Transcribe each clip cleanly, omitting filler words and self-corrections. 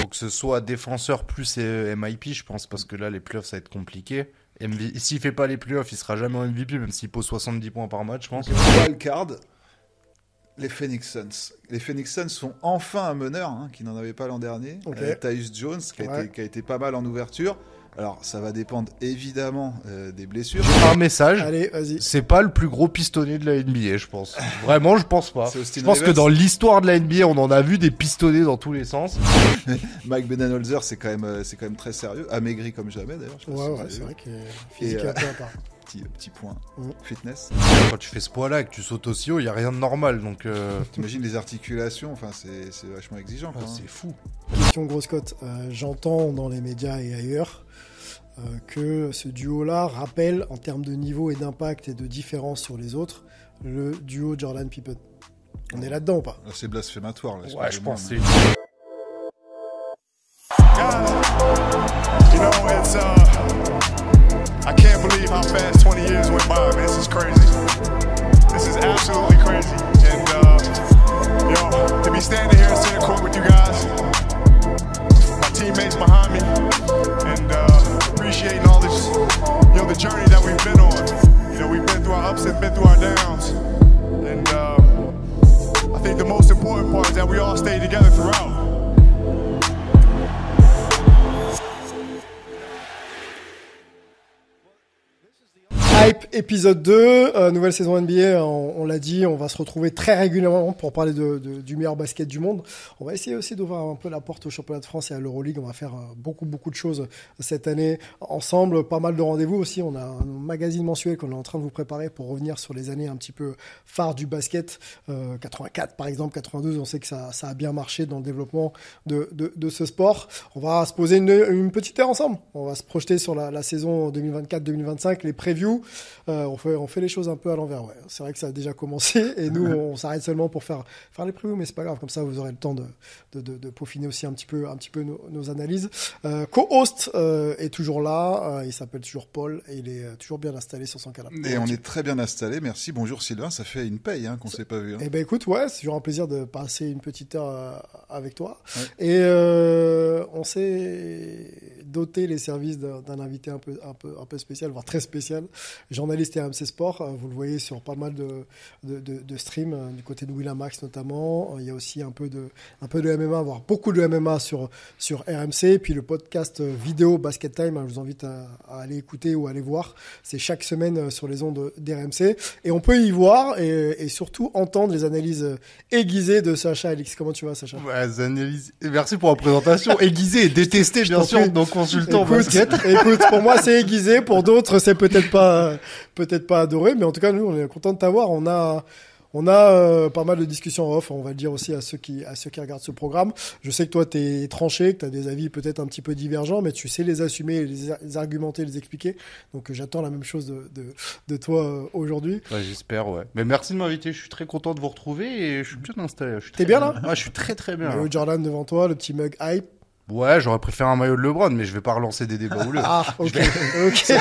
Faut que ce soit défenseur plus MIP, je pense, parce que là, les playoffs, ça va être compliqué. S'il fait pas les playoffs, il sera jamais en MVP, même s'il pose 70 points par match, je pense. Wildcard, les Phoenix Suns. Les Phoenix Suns sont enfin un meneur, qui n'en avait pas l'an dernier. Tyus Jones, qui a été pas mal en ouverture. Alors, ça va dépendre évidemment des blessures. Un message. Allez, vas-y. C'est pas le plus gros pistonné de la NBA, je pense. Vraiment, je pense pas. Je pense Rivers. que dans l'histoire de la NBA, on en a vu des pistonnés dans tous les sens. Mike Budenholzer, c'est quand même très sérieux. Amaigri comme jamais, d'ailleurs. Ouais, c'est vrai qu'il est physique un peu à part. Petit point fitness. Quand tu fais ce poids-là et que tu sautes aussi haut, il n'y a rien de normal. Donc, t'imagines les articulations, c'est vachement exigeant. C'est fou. Question grosse cote. J'entends dans les médias et ailleurs que ce duo-là rappelle, en termes de niveau et d'impact et de différence sur les autres, le duo Jordan-Pippen. On est là-dedans ou pas? C'est blasphématoire. Là, ouais, je pense que c'est... You know, it's I can't believe how fast 20 years went by, man. This is crazy. This is absolutely crazy. And to be standing here in center court with you guys, my teammates behind me, and appreciating all this, the journey that we've been on. We've been through our ups and been through our downs. And I think the most important part is that we all stayed together throughout. Hype épisode 2, nouvelle saison NBA, on l'a dit, on va se retrouver très régulièrement pour parler du meilleur basket du monde. On va essayer aussi d'ouvrir un peu la porte au championnat de France et à l'Euroleague. On va faire beaucoup de choses cette année ensemble, pas mal de rendez-vous aussi. On a un magazine mensuel qu'on est en train de vous préparer pour revenir sur les années un petit peu phares du basket. 84 par exemple, 92, on sait que ça a bien marché dans le développement de ce sport. On va se poser une petite heure ensemble. On va se projeter sur la saison 2024-2025, les previews. On fait les choses un peu à l'envers. Ouais. C'est vrai que ça a déjà commencé et nous on s'arrête seulement pour faire les previews, mais c'est pas grave. Comme ça, vous aurez le temps de peaufiner aussi un petit peu nos analyses. Co-host est toujours là. Il s'appelle toujours Paul et il est toujours bien installé sur son canapé. Et on est très bien installé. Merci. Bonjour Sylvain. Ça fait une paye qu'on s'est pas vu. Eh ben écoute, ouais, c'est toujours un plaisir de passer une petite heure avec toi. Ouais. Et on s'est doté les services d'un invité un peu spécial, voire très spécial. Journaliste et RMC Sport, vous le voyez sur pas mal de streams, du côté de Winamax notamment. Il y a aussi un peu de MMA, voire beaucoup de MMA sur RMC. Et puis le podcast vidéo Basket Time, je vous invite à aller écouter ou à aller voir. C'est chaque semaine sur les ondes d'RMC. Et on peut y voir et surtout entendre les analyses aiguisées de Sacha Alix. Comment tu vas, Sacha? Ouais, les analyses... Merci pour la présentation. Aiguisée et détestée, bien sûr, nos consultants basket. Écoute, pour moi, c'est aiguisé. Pour d'autres, c'est peut-être pas adoré, mais en tout cas, nous, on est content de t'avoir. On a pas mal de discussions off, on va le dire aussi à ceux qui regardent ce programme. Je sais que toi, t'es tranché, que t'as des avis peut-être un petit peu divergents, mais tu sais les assumer, les argumenter, les expliquer. Donc, j'attends la même chose de toi aujourd'hui. Ouais, j'espère, ouais. Mais merci de m'inviter, je suis très content de vous retrouver et je suis bien installé. T'es bien là? Ouais, je suis très très bien. Le Jordan devant toi, le petit mug hype. Ouais, j'aurais préféré un maillot de LeBron, mais je vais pas relancer des débats houleux. Ah, ok.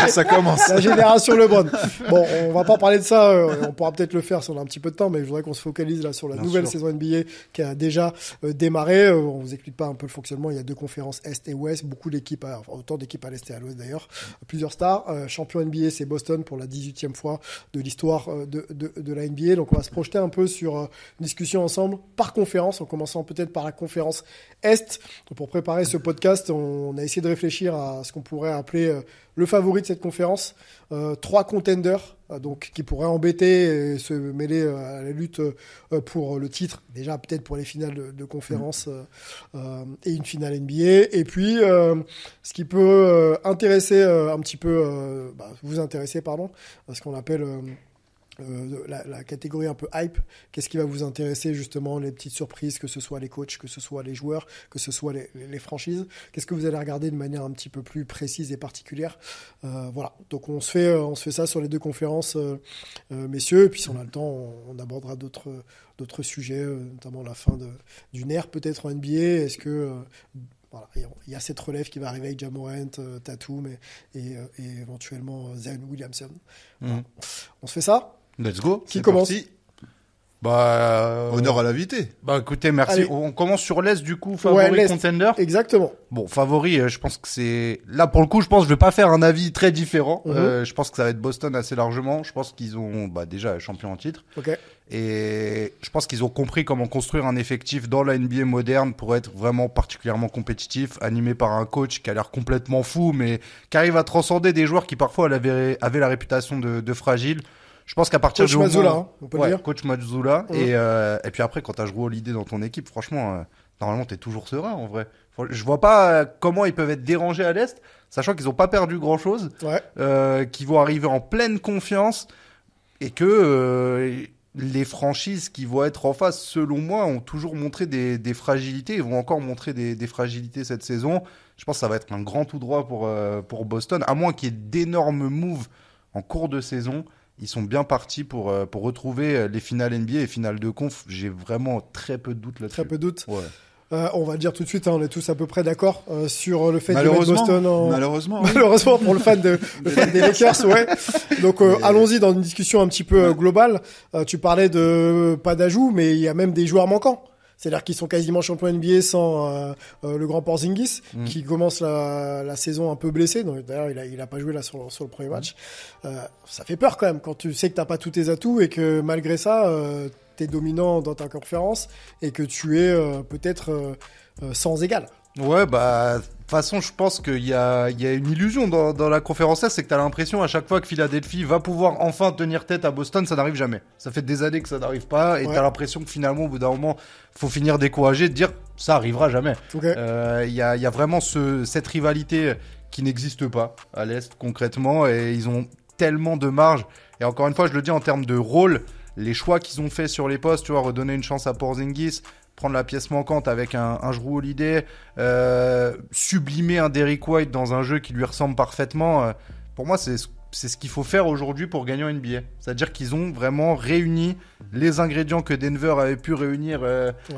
Ça commence. La génération LeBron. Bon, on va pas parler de ça. On pourra peut-être le faire si on a un petit peu de temps, mais je voudrais qu'on se focalise là sur la nouvelle saison NBA qui a déjà démarré. On vous explique pas un peu le fonctionnement. Il y a 2 conférences Est et Ouest. Beaucoup d'équipes, autant d'équipes à l'Est et à l'Ouest d'ailleurs. Plusieurs stars. Champion NBA, c'est Boston pour la 18e fois de l'histoire de la NBA. Donc, on va se projeter un peu sur une discussion ensemble par conférence, en commençant peut-être par la conférence Est. Pour préparer ce podcast, on a essayé de réfléchir à ce qu'on pourrait appeler le favori de cette conférence. 3 contenders donc qui pourraient embêter et se mêler à la lutte pour le titre, déjà peut-être pour les finales de conférence et une finale NBA. Et puis ce qui peut intéresser un petit peu, vous intéresser, pardon, ce qu'on appelle la catégorie un peu hype. Qu'est-ce qui va vous intéresser, justement, les petites surprises, que ce soit les coachs, que ce soit les joueurs, que ce soit les franchises. Qu'est-ce que vous allez regarder de manière un petit peu plus précise et particulière. Voilà, donc on se fait ça sur les 2 conférences, messieurs, et puis si on a le temps, on abordera d'autres sujets, notamment la fin d'une ère peut-être en NBA. Est-ce que voilà, il y a cette relève qui va arriver avec Ja Morant, Tatum et éventuellement Zion Williamson. Voilà. On se fait ça? Let's go. Qui commence? Parti. Honneur à l'invité. Écoutez, merci. Allez. On commence sur l'Est, du coup, favori, l'Est. contender. Exactement. Bon, favori, je pense que c'est... Là, pour le coup, je pense que je vais pas faire un avis très différent. Je pense que ça va être Boston assez largement. Je pense qu'ils ont, déjà, champion en titre. Ok. Et je pense qu'ils ont compris comment construire un effectif dans la NBA moderne pour être vraiment particulièrement compétitif, animé par un coach qui a l'air complètement fou, mais qui arrive à transcender des joueurs qui parfois avaient la réputation de fragiles. Je pense qu'à partir Coach du moment... Mazzulla, hein, on peut le dire. Coach Mazzulla. Et puis après, quand t'as joué Holiday dans ton équipe, franchement, normalement, t'es toujours serein, en vrai. Je vois pas comment ils peuvent être dérangés à l'Est, sachant qu'ils ont pas perdu grand-chose, qu'ils vont arriver en pleine confiance, et que les franchises qui vont être en face, selon moi, ont toujours montré des fragilités, et vont encore montrer des fragilités cette saison. Je pense que ça va être un grand tout droit pour Boston, à moins qu'il y ait d'énormes moves en cours de saison. Ils sont bien partis pour retrouver les finales NBA et finales de conf. J'ai vraiment très peu de doutes là-dessus. Très peu de doutes. Ouais. On va le dire tout de suite, on est tous à peu près d'accord sur le fait de mettre Boston en... Malheureusement pour le fan des Lakers, ouais. Donc allons-y dans une discussion un petit peu globale. Tu parlais de pas d'ajout, mais il y a même des joueurs manquants. C'est-à-dire qu'ils sont quasiment champions NBA sans le grand Porzingis, qui commence la saison un peu blessé. Donc, d'ailleurs, il a pas joué là sur le premier match. Ça fait peur quand même quand tu sais que t'as pas tous tes atouts et que malgré ça, t'es dominant dans ta conférence et que tu es peut-être sans égal. Ouais, de toute façon, je pense qu'il y a une illusion dans la conférence Est, c'est que t'as l'impression à chaque fois que Philadelphie va pouvoir enfin tenir tête à Boston, ça n'arrive jamais. Ça fait des années que ça n'arrive pas, et t'as l'impression que finalement, au bout d'un moment, faut finir découragé de dire ça arrivera jamais. Il y a vraiment cette rivalité qui n'existe pas à l'Est concrètement, et ils ont tellement de marge. Et encore une fois, je le dis en termes de rôle, les choix qu'ils ont fait sur les postes, tu vois, redonner une chance à Porzingis, prendre la pièce manquante avec un Jrue Holiday, sublimer un Derrick White dans un jeu qui lui ressemble parfaitement. Pour moi, c'est ce qu'il faut faire aujourd'hui pour gagner en NBA. C'est-à-dire qu'ils ont vraiment réuni les ingrédients que Denver avait pu réunir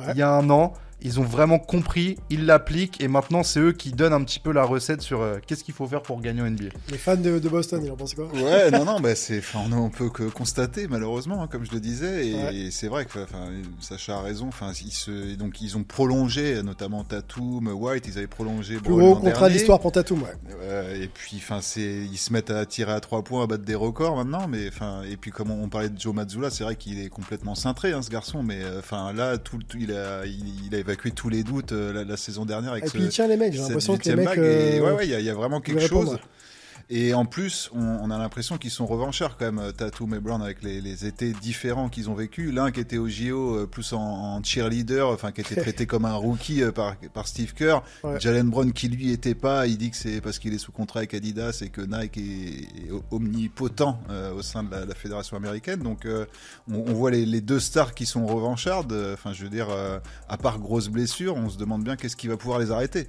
il y a un an. Ils ont vraiment compris, ils l'appliquent, et maintenant c'est eux qui donnent un petit peu la recette sur qu'est-ce qu'il faut faire pour gagner en NBA. Les fans de Boston, ils en pensent quoi? Ouais, non, on peut que constater malheureusement, hein, comme je le disais, et c'est vrai que Sacha a raison. Donc ils ont prolongé, notamment Tatum, White, ils avaient prolongé. Plus gros contrat de l'histoire pour Tatum, et puis ils se mettent à tirer à 3 points, à battre des records maintenant, et puis comme on parlait de Joe Mazzulla, c'est vrai qu'il est complètement cintré, hein, ce garçon, mais là il a évacué tous les doutes la saison dernière avec puis il tient les mecs, j'ai l'impression que les mecs il y a vraiment quelque chose. Et en plus, on a l'impression qu'ils sont revanchards quand même, Tatum et Brown, avec les étés différents qu'ils ont vécu. L'un qui était au JO plus en cheerleader, qui était traité comme un rookie par Steve Kerr. Jalen Brown qui lui était pas, il dit que c'est parce qu'il est sous contrat avec Adidas et que Nike est omnipotent au sein de la fédération américaine. Donc on voit les deux stars qui sont revanchardes. Je veux dire, à part grosse blessure, on se demande bien qu'est-ce qui va pouvoir les arrêter.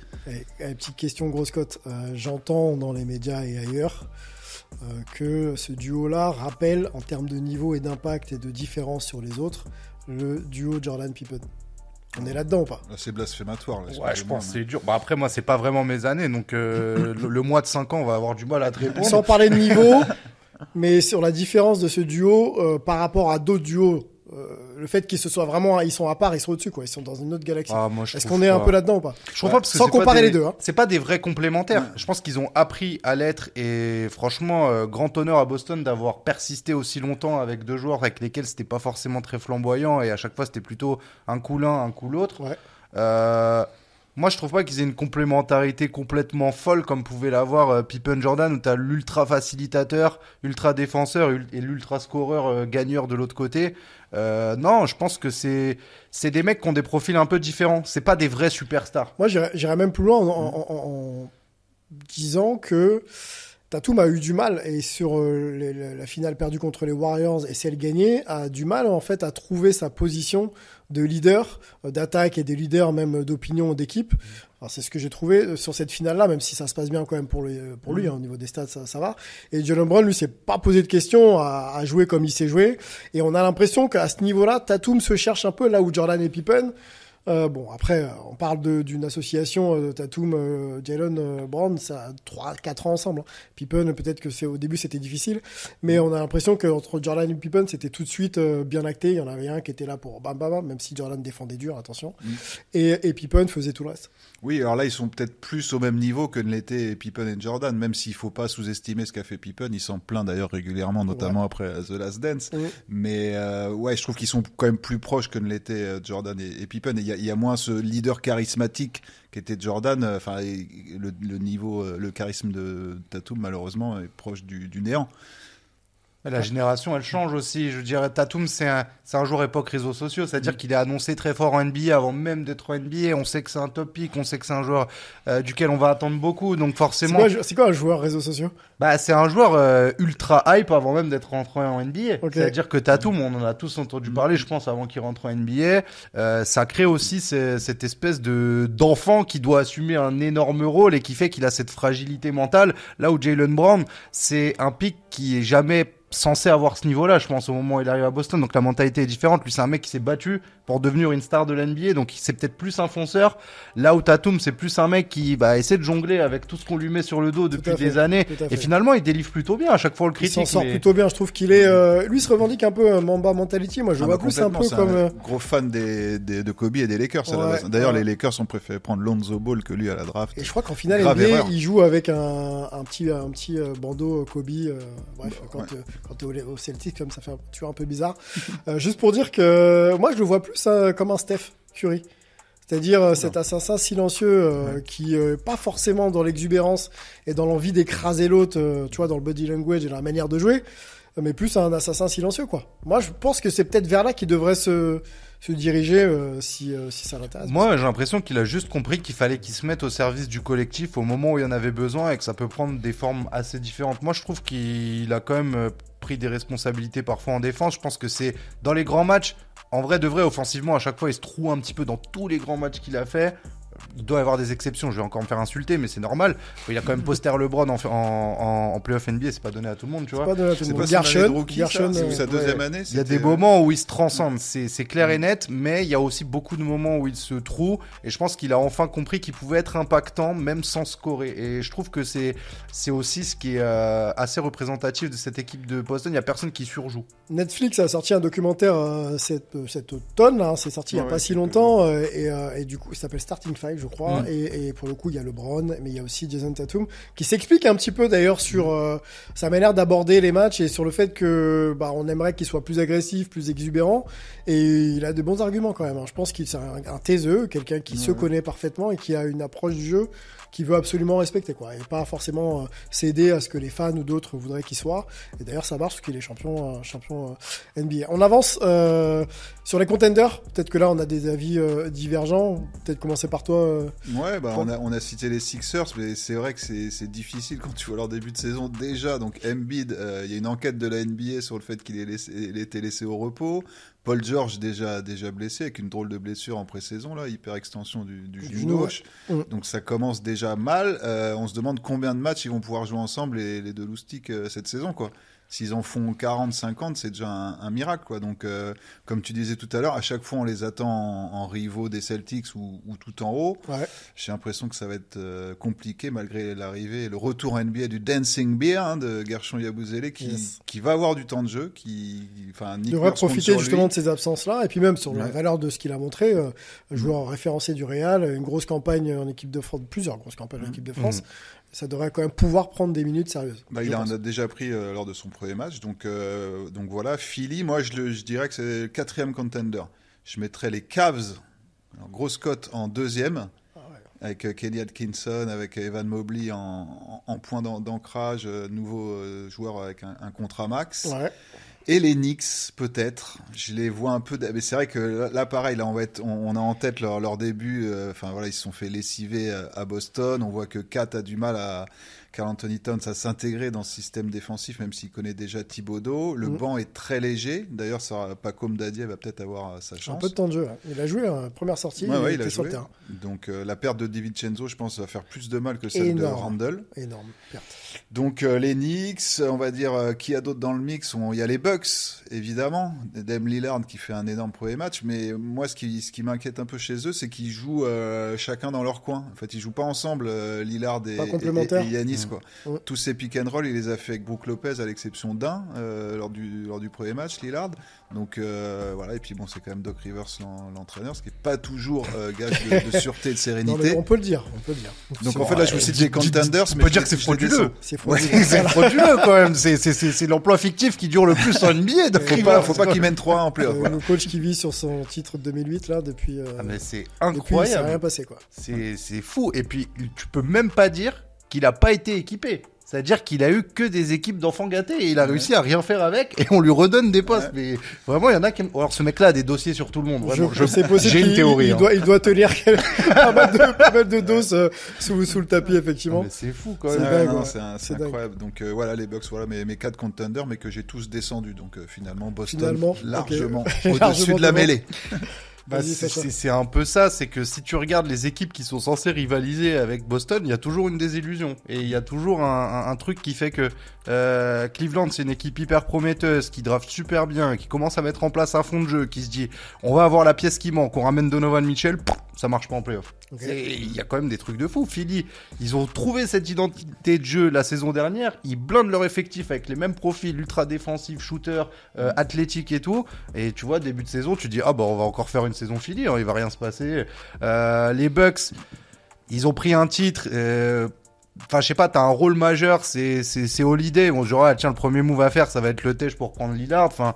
Petite question grosse cote. J'entends dans les médias et ailleurs que ce duo-là rappelle en termes de niveau et d'impact et de différence sur les autres le duo Jordan-Pippen. On est là-dedans ou pas? C'est blasphématoire. Là, ouais, je pense que c'est dur. Après, moi, c'est pas vraiment mes années, donc le mois de 5 ans, on va avoir du mal à te répondre. Sans parler de niveau, mais sur la différence de ce duo par rapport à d'autres duos. Le fait qu'ils se soient vraiment, ils sont à part, ils sont au-dessus, quoi. Ils sont dans une autre galaxie. Est-ce qu'on est un peu là-dedans ou pas? Je trouve pas, parce que sans comparer les deux. Hein. C'est pas des vrais complémentaires. Je pense qu'ils ont appris à l'être, et franchement, grand honneur à Boston d'avoir persisté aussi longtemps avec deux joueurs avec lesquels c'était pas forcément très flamboyant, et à chaque fois c'était plutôt un coup l'un, un coup l'autre. Moi, je trouve pas qu'ils aient une complémentarité complètement folle comme pouvait l'avoir Pippen Jordan, où t'as l'ultra facilitateur, ultra défenseur et l'ultra scoreur gagneur de l'autre côté. Non, je pense que c'est des mecs qui ont des profils un peu différents. C'est pas des vrais superstars. Moi, j'irais même plus loin en disant que Tatum a eu du mal, et sur la finale perdue contre les Warriors et celle gagnée, a du mal en fait à trouver sa position de leader d'attaque et des leaders même d'opinion d'équipe. Alors, c'est ce que j'ai trouvé sur cette finale-là, même si ça se passe bien quand même pour lui hein, au niveau des stats, ça va. Et Jalen Brown, lui, s'est pas posé de questions à jouer comme il sait jouer. Et on a l'impression qu'à ce niveau-là, Tatum se cherche un peu là où Jordan et Pippen Bon, après, on parle d'une association Tatum, Jaylen Brown, ça a 3-4 ans ensemble. Pippen, peut-être que au début c'était difficile, mais on a l'impression qu'entre Jordan et Pippen, c'était tout de suite bien acté. Il y en avait un qui était là pour bam bam bam, même si Jordan défendait dur, attention. Et Pippen faisait tout le reste. Oui, alors là, ils sont peut-être plus au même niveau que ne l'étaient Pippen et Jordan, même s'il faut pas sous-estimer ce qu'a fait Pippen. Il s'en plaint d'ailleurs régulièrement, notamment après The Last Dance. Mais ouais, je trouve qu'ils sont quand même plus proches que ne l'étaient Jordan et Pippen. Et il y a moins ce leader charismatique qu'était Jordan. Enfin, le niveau, le charisme de Tatum, malheureusement, est proche du néant. La génération, elle change aussi. Je dirais, Tatum, c'est un joueur époque réseaux sociaux. C'est-à-dire qu'il est annoncé très fort en NBA avant même d'être en NBA. On sait que c'est un top pick. On sait que c'est un joueur duquel on va attendre beaucoup. Donc forcément. C'est quoi un joueur réseaux sociaux? Bah, c'est un joueur ultra hype avant même d'être rentré en NBA. Okay. C'est-à-dire que Tatum, on en a tous entendu parler, je pense, avant qu'il rentre en NBA. Ça crée aussi cette espèce d'enfant qui doit assumer un énorme rôle et qui fait qu'il a cette fragilité mentale. Là où Jaylen Brown, c'est un pick qui est jamais censé avoir ce niveau-là, je pense, au moment où il arrive à Boston. Donc la mentalité est différente. Lui, c'est un mec qui s'est battu pour devenir une star de l'NBA, donc c'est peut-être plus un fonceur. Là où Tatum, c'est plus un mec qui essaie de jongler avec tout ce qu'on lui met sur le dos depuis des années. Et finalement, il délivre plutôt bien. À chaque fois, on le critique. Il s'en sort plutôt bien. Je trouve qu'il est... lui, il se revendique un peu un Mamba mentality. Moi, je vois plus un peu comme... un gros fan de Kobe et des Lakers. Ouais, d'ailleurs, les Lakers ont préféré prendre Lonzo Ball que lui à la draft. Et je crois qu'en finale NBA, il joue avec un petit bandeau Kobe. Bref, quand t'es au Celtics, comme ça fait un peu bizarre. Juste pour dire que moi, je le vois plus comme un Steph Curry. C'est-à-dire cet assassin silencieux qui pas forcément dans l'exubérance et dans l'envie d'écraser l'autre, tu vois, dans le body language et la manière de jouer, mais plus un assassin silencieux, quoi. Moi, je pense que c'est peut-être vers là qu'il devrait se diriger si ça l'intéresse. Moi, j'ai l'impression qu'il a juste compris qu'il fallait qu'il se mette au service du collectif au moment où il y en avait besoin et que ça peut prendre des formes assez différentes. Moi, je trouve qu'il a quand même pris des responsabilités parfois en défense. Je pense que c'est dans les grands matchs, en vrai de vrai, offensivement, à chaque fois, il se trouve un petit peu dans tous les grands matchs qu'il a fait. Il doit y avoir des exceptions, je vais encore me faire insulter, mais c'est normal. Il a quand même poster LeBron en playoff NBA, c'est pas donné à tout le monde, tu vois. C'est pas donné à tout le monde. Gershon, c'est sa deuxième année. Il y a des moments où il se transcende, c'est clair et net, mais il y a aussi beaucoup de moments où il se trouve, et je pense qu'il a enfin compris qu'il pouvait être impactant, même sans scorer. Et je trouve que c'est aussi ce qui est assez représentatif de cette équipe de Boston. Il y a personne qui surjoue. Netflix a sorti un documentaire cet automne, là, c'est sorti il y a pas si longtemps, et du coup, il s'appelle Starting Five, je crois, et pour le coup, il y a LeBron, mais il y a aussi Jason Tatum, qui s'explique un petit peu d'ailleurs sur sa manière d'aborder les matchs et sur le fait que on aimerait qu'il soit plus agressif, plus exubérant, et il a de bons arguments quand même. Hein. Je pense qu'il c'est un taiseux, quelqu'un qui se connaît parfaitement et qui a une approche du jeu qu'il veut absolument respecter, quoi, et pas forcément céder à ce que les fans ou d'autres voudraient qu'il soit. Et d'ailleurs, ça marche parce qu'il est champion NBA. On avance sur les contenders. Peut-être que là, on a des avis divergents. Peut-être commencer par toi. Ouais, on a cité les Sixers, mais c'est vrai que c'est difficile quand tu vois leur début de saison déjà. Donc Embiid, il y a une enquête de la NBA sur le fait qu'il ait été laissé au repos. Paul George déjà blessé avec une drôle de blessure en pré-saison là, hyperextension du genou gauche. Donc ça commence déjà mal. On se demande combien de matchs ils vont pouvoir jouer ensemble les deux loustiques cette saison, quoi. S'ils en font 40, 50, c'est déjà un miracle, quoi. Donc, comme tu disais tout à l'heure, à chaque fois, on les attend en rivaux des Celtics ou tout en haut. Ouais. J'ai l'impression que ça va être compliqué malgré l'arrivée et le retour en NBA du Dancing Bear de Gershon Yabusele qui va avoir du temps de jeu, il devrait profiter justement de ces absences-là et puis même sur la valeur de ce qu'il a montré. Joueur référencé du Real, une grosse campagne en équipe de France, plusieurs grosses campagnes en équipe de France. Ça devrait quand même pouvoir prendre des minutes sérieuses. Il en a déjà pris lors de son premier match. Donc voilà, Philly, moi je dirais que c'est le 4e contender. Je mettrais les Cavs, grosse cote en 2e, avec Kenny Atkinson, avec Evan Mobley en point d'ancrage, nouveau joueur avec un contrat max. Ouais. Et les Knicks, peut-être. Je les vois un peu... Mais c'est vrai que là, pareil, là, on a en tête leur début. Ils se sont fait lessiver à Boston. On voit que Kat a du mal Karl Anthony Towns à s'intégrer dans ce système défensif, même s'il connaît déjà Thibodeau. Le banc est très léger. D'ailleurs, Paco Mdadier va peut-être avoir sa chance. Un peu de temps de jeu. Hein. Il a joué première sortie. Il était sur le terrain. Donc, la perte de DiVincenzo, je pense, va faire plus de mal que celle de Randle. Énorme perte. Donc, les Knicks, on va dire, qui a d'autre dans le mix ? Il y a les Bucks Bucks, évidemment, Dame Lillard qui fait un énorme premier match, mais moi ce qui m'inquiète un peu chez eux, c'est qu'ils jouent chacun dans leur coin. En fait, ils jouent pas ensemble, Lillard et Giannis, quoi. Tous ces pick and roll, il les a fait avec Brook Lopez à l'exception d'un lors du premier match, Lillard. Donc voilà, et puis bon, c'est quand même Doc Rivers l'entraîneur, ce qui est pas toujours gage de sûreté et de sérénité. Non, on peut le dire. Donc en fait là je vous cite des contenders, mais on peut dire que c'est frauduleux. C'est frauduleux quand même. C'est l'emploi fictif qui dure le plus en NBA. Faut pas qu'il mène 3 en playoff. Le coach qui vit sur son titre de 2008 là depuis. Mais c'est incroyable. Depuis, ça n'a rien passé quoi. C'est fou. Et puis tu peux même pas dire qu'il a pas été équipé. C'est-à-dire qu'il a eu que des équipes d'enfants gâtés et il a réussi à rien faire avec et on lui redonne des postes. Mais vraiment, il y en a qui... Alors ce mec-là a des dossiers sur tout le monde. Vraiment, c'est possible. J'ai une théorie. Il doit tenir pas mal de doses sous le tapis, effectivement. Mais c'est fou quand même. C'est incroyable. Donc voilà les Bucks, voilà mes 4 contenders, mais que j'ai tous descendus. Donc finalement, Boston largement au-dessus de la mêlée. C'est un peu ça, c'est que si tu regardes les équipes qui sont censées rivaliser avec Boston, il y a toujours une désillusion et il y a toujours un truc qui fait que Cleveland c'est une équipe hyper prometteuse, qui draft super bien, qui commence à mettre en place un fond de jeu, qui se dit on va avoir la pièce qui manque, on ramène Donovan Mitchell, ça marche pas en playoff. Il y a quand même des trucs de fou. Philly, ils ont trouvé cette identité de jeu la saison dernière, ils blindent leur effectif avec les mêmes profils ultra défensifs, shooters, athlétiques et tout, et tu vois début de saison tu dis on va encore faire une saison Philly, il va rien se passer. Les Bucks, ils ont pris un titre. Enfin, je sais pas, t'as un rôle majeur, c'est Holiday. Bon, genre, tiens, le premier move à faire, ça va être le tèche pour prendre Lillard. Enfin,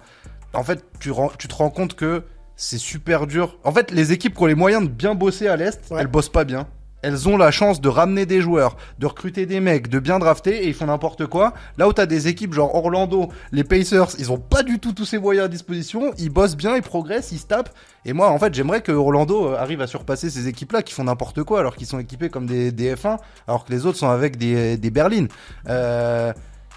en fait, tu te rends compte que c'est super dur. En fait, les équipes qui ont les moyens de bien bosser à l'Est, elles bossent pas bien. Elles ont la chance de ramener des joueurs, de recruter des mecs, de bien drafter et ils font n'importe quoi. Là où t'as des équipes genre Orlando, les Pacers, ils ont pas du tout tous ces moyens à disposition. Ils bossent bien, ils progressent, ils se tapent. Et moi, en fait, j'aimerais que Orlando arrive à surpasser ces équipes-là qui font n'importe quoi alors qu'ils sont équipés comme des F1, alors que les autres sont avec des berlines.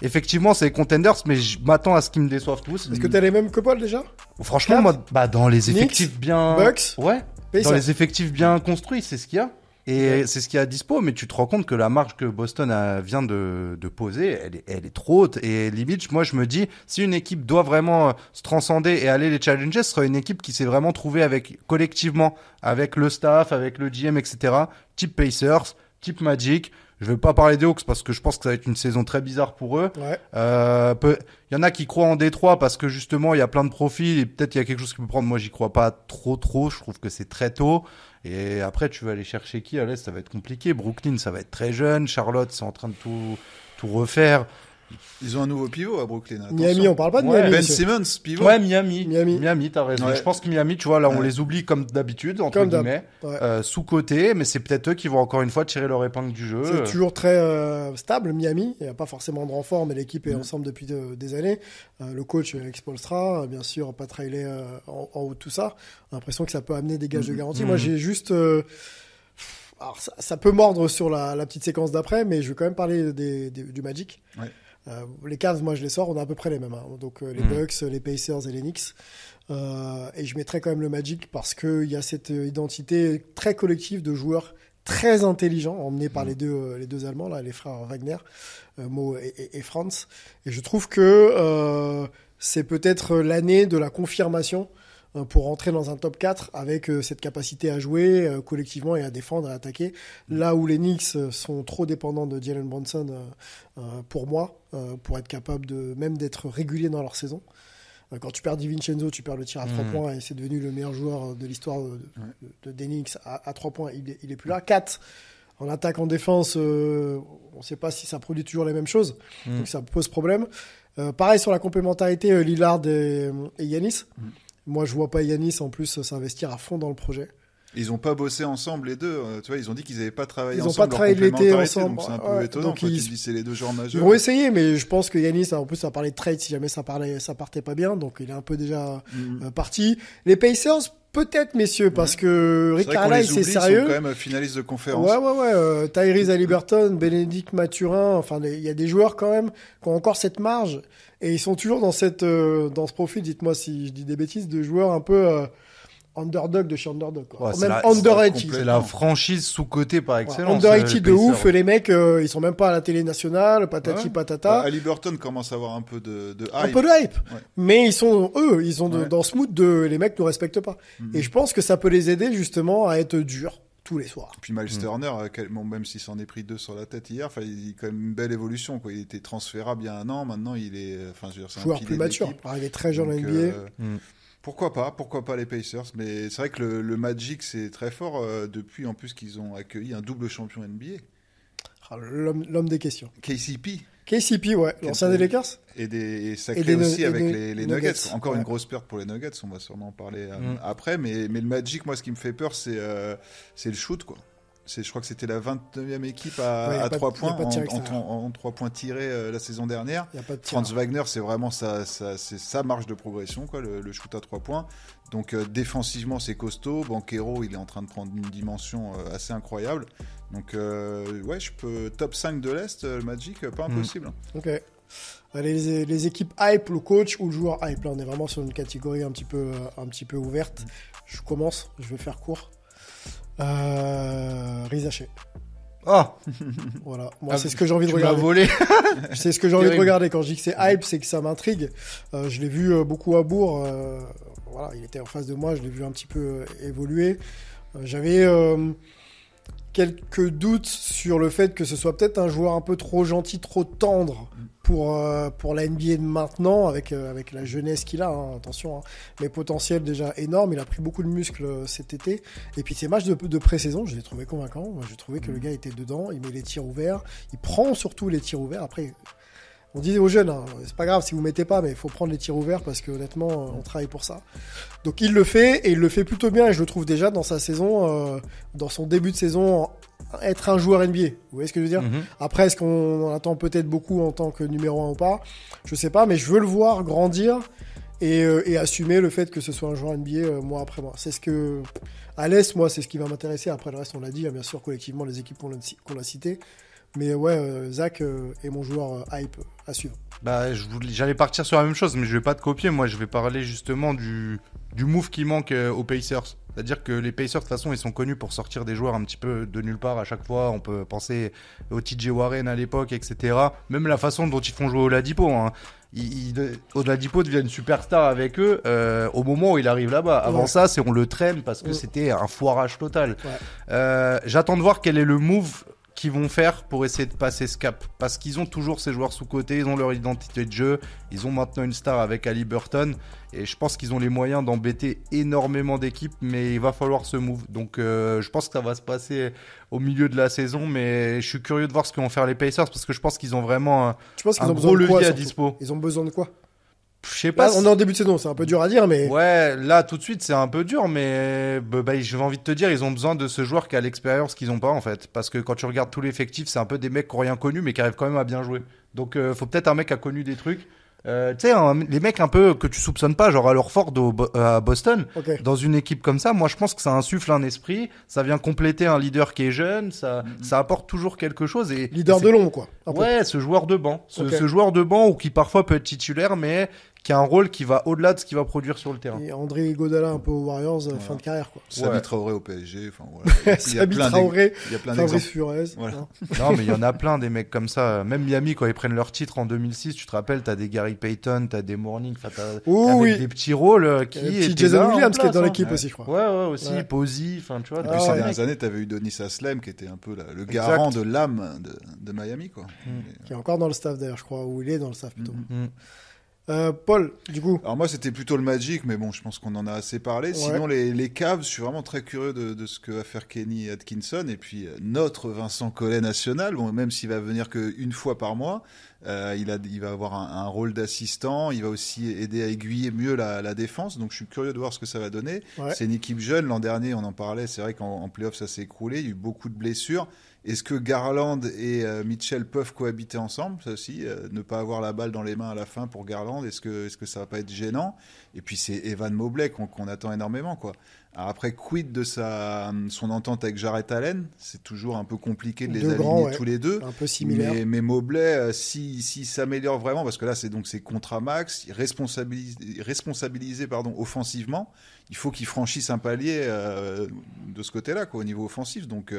Effectivement, c'est les contenders, mais je m'attends à ce qu'ils me déçoivent tous. Est-ce que t'as les mêmes que Paul déjà ? Franchement, moi, dans les effectifs Knicks, bien... Bucks, ouais, Pacers. dans les effectifs bien construits, c'est ce qu'il y a. Et c'est ce qu'il y a à dispo, mais tu te rends compte que la marge que Boston vient de poser, elle est trop haute. Et limite, moi, je me dis, si une équipe doit vraiment se transcender et aller les challenger, ce sera une équipe qui s'est vraiment trouvée collectivement, avec le staff, avec le GM, etc. Type Pacers, type Magic. Je vais pas parler des Hawks parce que je pense que ça va être une saison très bizarre pour eux. Ouais. Il y en a qui croient en Détroit parce que justement, il y a plein de profils et peut-être il y a quelque chose qui peut prendre. Moi, j'y crois pas trop. Je trouve que c'est très tôt. Et après, tu vas aller chercher qui à l'Est, ça va être compliqué. Brooklyn, ça va être très jeune. Charlotte, c'est en train de tout refaire. Ils ont un nouveau pivot à Brooklyn. Attention. Miami, on parle pas de Miami. Ben Simmons, pivot. Ouais, Miami, t'as raison. Ouais. Je pense que Miami, tu vois, là, on les oublie comme d'habitude, entre guillemets, sous-côté, mais c'est peut-être eux qui vont encore une fois tirer leur épingle du jeu. C'est toujours très stable, Miami. Il n'y a pas forcément de renfort, mais l'équipe est ensemble depuis des années. Le coach Expolstra, bien sûr, Pat Riley en haut de tout ça. On a l'impression que ça peut amener des gages de garantie. Moi, j'ai juste... alors, ça peut mordre sur la petite séquence d'après, mais je vais quand même parler du Magic. Ouais. Les Cavs, moi je les sors, on a à peu près les mêmes. Hein. Donc les Bucks, les Pacers et les Knicks. Et je mettrais quand même le Magic parce qu'il y a cette identité très collective de joueurs très intelligents, emmenés par les deux Allemands, là, les frères Wagner, Mo et Franz. Et je trouve que c'est peut-être l'année de la confirmation pour rentrer dans un top 4 avec cette capacité à jouer collectivement et à défendre et à attaquer. Là où les Knicks sont trop dépendants de Jalen Brunson pour moi, pour être capable même d'être réguliers dans leur saison. Quand tu perds DiVincenzo, tu perds le tir à 3 points et c'est devenu le meilleur joueur de l'histoire des Knicks à 3 points. Il est plus là. 4, en attaque, en défense, on ne sait pas si ça produit toujours les mêmes choses. Donc ça pose problème. Pareil sur la complémentarité Lillard et Giannis. Moi, je vois pas Giannis en plus s'investir à fond dans le projet. Ils ont pas bossé ensemble les deux. Tu vois, ils ont dit qu'ils n'avaient pas travaillé ensemble. Ils n'ont pas travaillé l'été ensemble. Donc c'est un peu étonnant. Quand ils disent c'est les deux joueurs majeurs. Ils vont essayer, mais je pense que Giannis, en plus, ça parlait de trade si jamais ça partait pas bien. Donc il est un peu déjà parti. Les Pacers, peut-être, messieurs, parce que Rick Carlisle, c'est sérieux. Ils sont quand même finalistes de conférence. Ouais. Tyrese Haliburton, Bénédicte Mathurin. Enfin, il y a des joueurs quand même qui ont encore cette marge. Et ils sont toujours dans ce profil, dites-moi si je dis des bêtises, de joueurs un peu underdog de chez underdog, quoi. Ouais, même underrated. C'est la franchise sous-cotée par excellence. Underrated de ouf, les mecs, ils sont même pas à la télé nationale, patati patata. Haliburton commence à avoir un peu de hype. Un peu de hype. Ouais. Mais ils sont dans ce mood de les mecs nous respectent pas. Et je pense que ça peut les aider justement à être durs tous les soirs. Puis Miles Turner, même s'il s'en est pris 2 sur la tête hier, il a quand même une belle évolution, quoi. Il était transférable il y a 1 an, maintenant il est, c'est joueur plus mature, arrivé très jeune à NBA. Pourquoi pas les Pacers, mais c'est vrai que le Magic c'est très fort depuis en plus qu'ils ont accueilli un double champion NBA. L'homme des questions. KCP, ouais, l'ancien des Lakers. Et ça crée aussi avec les Nuggets. Encore une grosse perte pour les Nuggets, on va sûrement en parler après. Mais le Magic, moi, ce qui me fait peur, c'est le shoot, quoi. Je crois que c'était la 29e équipe à 3 points, en 3 points tirés la saison dernière. Franz Wagner, c'est vraiment sa marge de progression, quoi, le shoot à 3 points. Donc défensivement, c'est costaud. Banchero, il est en train de prendre une dimension assez incroyable. Donc je peux top 5 de l'Est, le Magic, pas impossible. Ok. Allez, les équipes hype, le coach ou le joueur hype. Là, on est vraiment sur une catégorie un petit peu ouverte. Je commence, je vais faire court. Riz Haché. Ah, voilà. Moi, c'est ce que j'ai envie de regarder. Volé. C'est ce que j'ai envie de regarder. Quand je dis que c'est hype, c'est que ça m'intrigue. Je l'ai vu beaucoup à Bourg. Voilà, il était en face de moi. Je l'ai vu un petit peu évoluer. J'avais quelques doutes sur le fait que ce soit peut-être un joueur un peu trop gentil, trop tendre pour la NBA de maintenant, avec la jeunesse qu'il a, attention, mais potentiel déjà énorme. Il a pris beaucoup de muscles cet été. Et puis ses matchs de pré-saison, je les ai trouvés convaincants. Moi, j'ai trouvé que le gars était dedans, il met les tirs ouverts, il prend surtout les tirs ouverts. Après, on disait aux jeunes, c'est pas grave si vous mettez pas, mais il faut prendre les tirs ouverts parce que honnêtement, on travaille pour ça. Donc il le fait, et il le fait plutôt bien, et je le trouve déjà dans sa saison, dans son début de saison, être un joueur NBA. Vous voyez ce que je veux dire ? Après, est-ce qu'on attend peut-être beaucoup en tant que numéro 1 ou pas ? Je sais pas, mais je veux le voir grandir et assumer le fait que ce soit un joueur NBA mois après mois. C'est ce que, à l'Est, moi, c'est ce qui va m'intéresser. Après, le reste, on l'a dit, bien sûr, collectivement, les équipes qu'on a citées. Mais Zach est mon joueur hype à suivre. J'allais partir sur la même chose, mais je vais pas te copier. Moi, je vais parler justement du move qui manque aux Pacers. C'est-à-dire que les Pacers, de toute façon, ils sont connus pour sortir des joueurs un petit peu de nulle part à chaque fois. On peut penser au TJ Warren à l'époque, etc. Même la façon dont ils font jouer Oladipo. Oladipo devient une superstar avec eux au moment où il arrive là-bas. Avant ça, on le traîne parce que c'était un foirage total. J'attends de voir quel est le move qu'ils vont faire pour essayer de passer ce cap, parce qu'ils ont toujours ces joueurs sous-côté, ils ont leur identité de jeu, ils ont maintenant une star avec Haliburton, et je pense qu'ils ont les moyens d'embêter énormément d'équipes, mais il va falloir ce move. Donc je pense que ça va se passer au milieu de la saison, mais je suis curieux de voir ce que vont faire les Pacers, parce que je pense qu'ils ont vraiment un gros levier à dispo. Ils ont besoin de quoi ? Je sais pas. Là, on est en début de saison, c'est un peu dur à dire, mais. Ouais, là, tout de suite, c'est un peu dur, mais j'ai envie de te dire, ils ont besoin de ce joueur qui a l'expérience qu'ils n'ont pas, en fait. Parce que quand tu regardes tout l'effectif, c'est un peu des mecs qui n'ont rien connu, mais qui arrivent quand même à bien jouer. Donc, faut peut-être un mec qui a connu des trucs. Tu sais, les mecs un peu que tu soupçonnes pas, genre à Horford à Boston, dans une équipe comme ça, moi je pense que ça insuffle un esprit, ça vient compléter un leader qui est jeune, ça apporte toujours quelque chose. Et leader de long, quoi. Ouais, ce joueur de banc, ce joueur de banc ou qui parfois peut être titulaire, mais qui a un rôle qui va au-delà de ce qu'il va produire sur le terrain. Et André Iguodala un peu aux Warriors, fin de carrière, quoi. Sami Traoré au PSG, enfin voilà. Sami Traoré, il y a plein Fabrice Furez. Voilà. Non, mais il y en a plein des mecs comme ça. Même Miami, quand ils prennent leur titre en 2006, tu te rappelles, t'as des Gary Payton, t'as des Morning, avec des petits rôles qui étaient petit Jason Williams qui est dans l'équipe aussi, je crois. Ouais, aussi, Posey, enfin tu vois. Depuis ces dernières années, t'avais eu Donis Haslem qui était un peu le garant de l'âme de Miami, quoi. Qui est encore dans le staff d'ailleurs, je crois, ou il est dans le staff plutôt. Paul, du coup. Alors moi c'était plutôt le Magic, mais bon je pense qu'on en a assez parlé. Sinon les Cavs, je suis vraiment très curieux de ce que va faire Kenny Atkinson, et puis notre Vincent Collet national, bon, même s'il va venir qu'une fois par mois, il va avoir un rôle d'assistant, il va aussi aider à aiguiller mieux la défense, donc je suis curieux de voir ce que ça va donner. C'est une équipe jeune, l'an dernier on en parlait, c'est vrai qu'en play-off ça s'est écroulé, il y a eu beaucoup de blessures. Est-ce que Garland et Mitchell peuvent cohabiter ensemble, ça aussi, ne pas avoir la balle dans les mains à la fin pour Garland, est-ce que ça va pas être gênant? Et puis c'est Evan Mobley qu'on attend énormément, quoi. Alors après, quid de son entente avec Jarrett Allen? C'est toujours un peu compliqué de les Deux aligner grands, tous les deux. Un peu similaire. Mais Mobley, s'il s'améliore vraiment, parce que là, c'est contrat max, responsabilisé offensivement, il faut qu'il franchisse un palier de ce côté-là, quoi, au niveau offensif. Donc,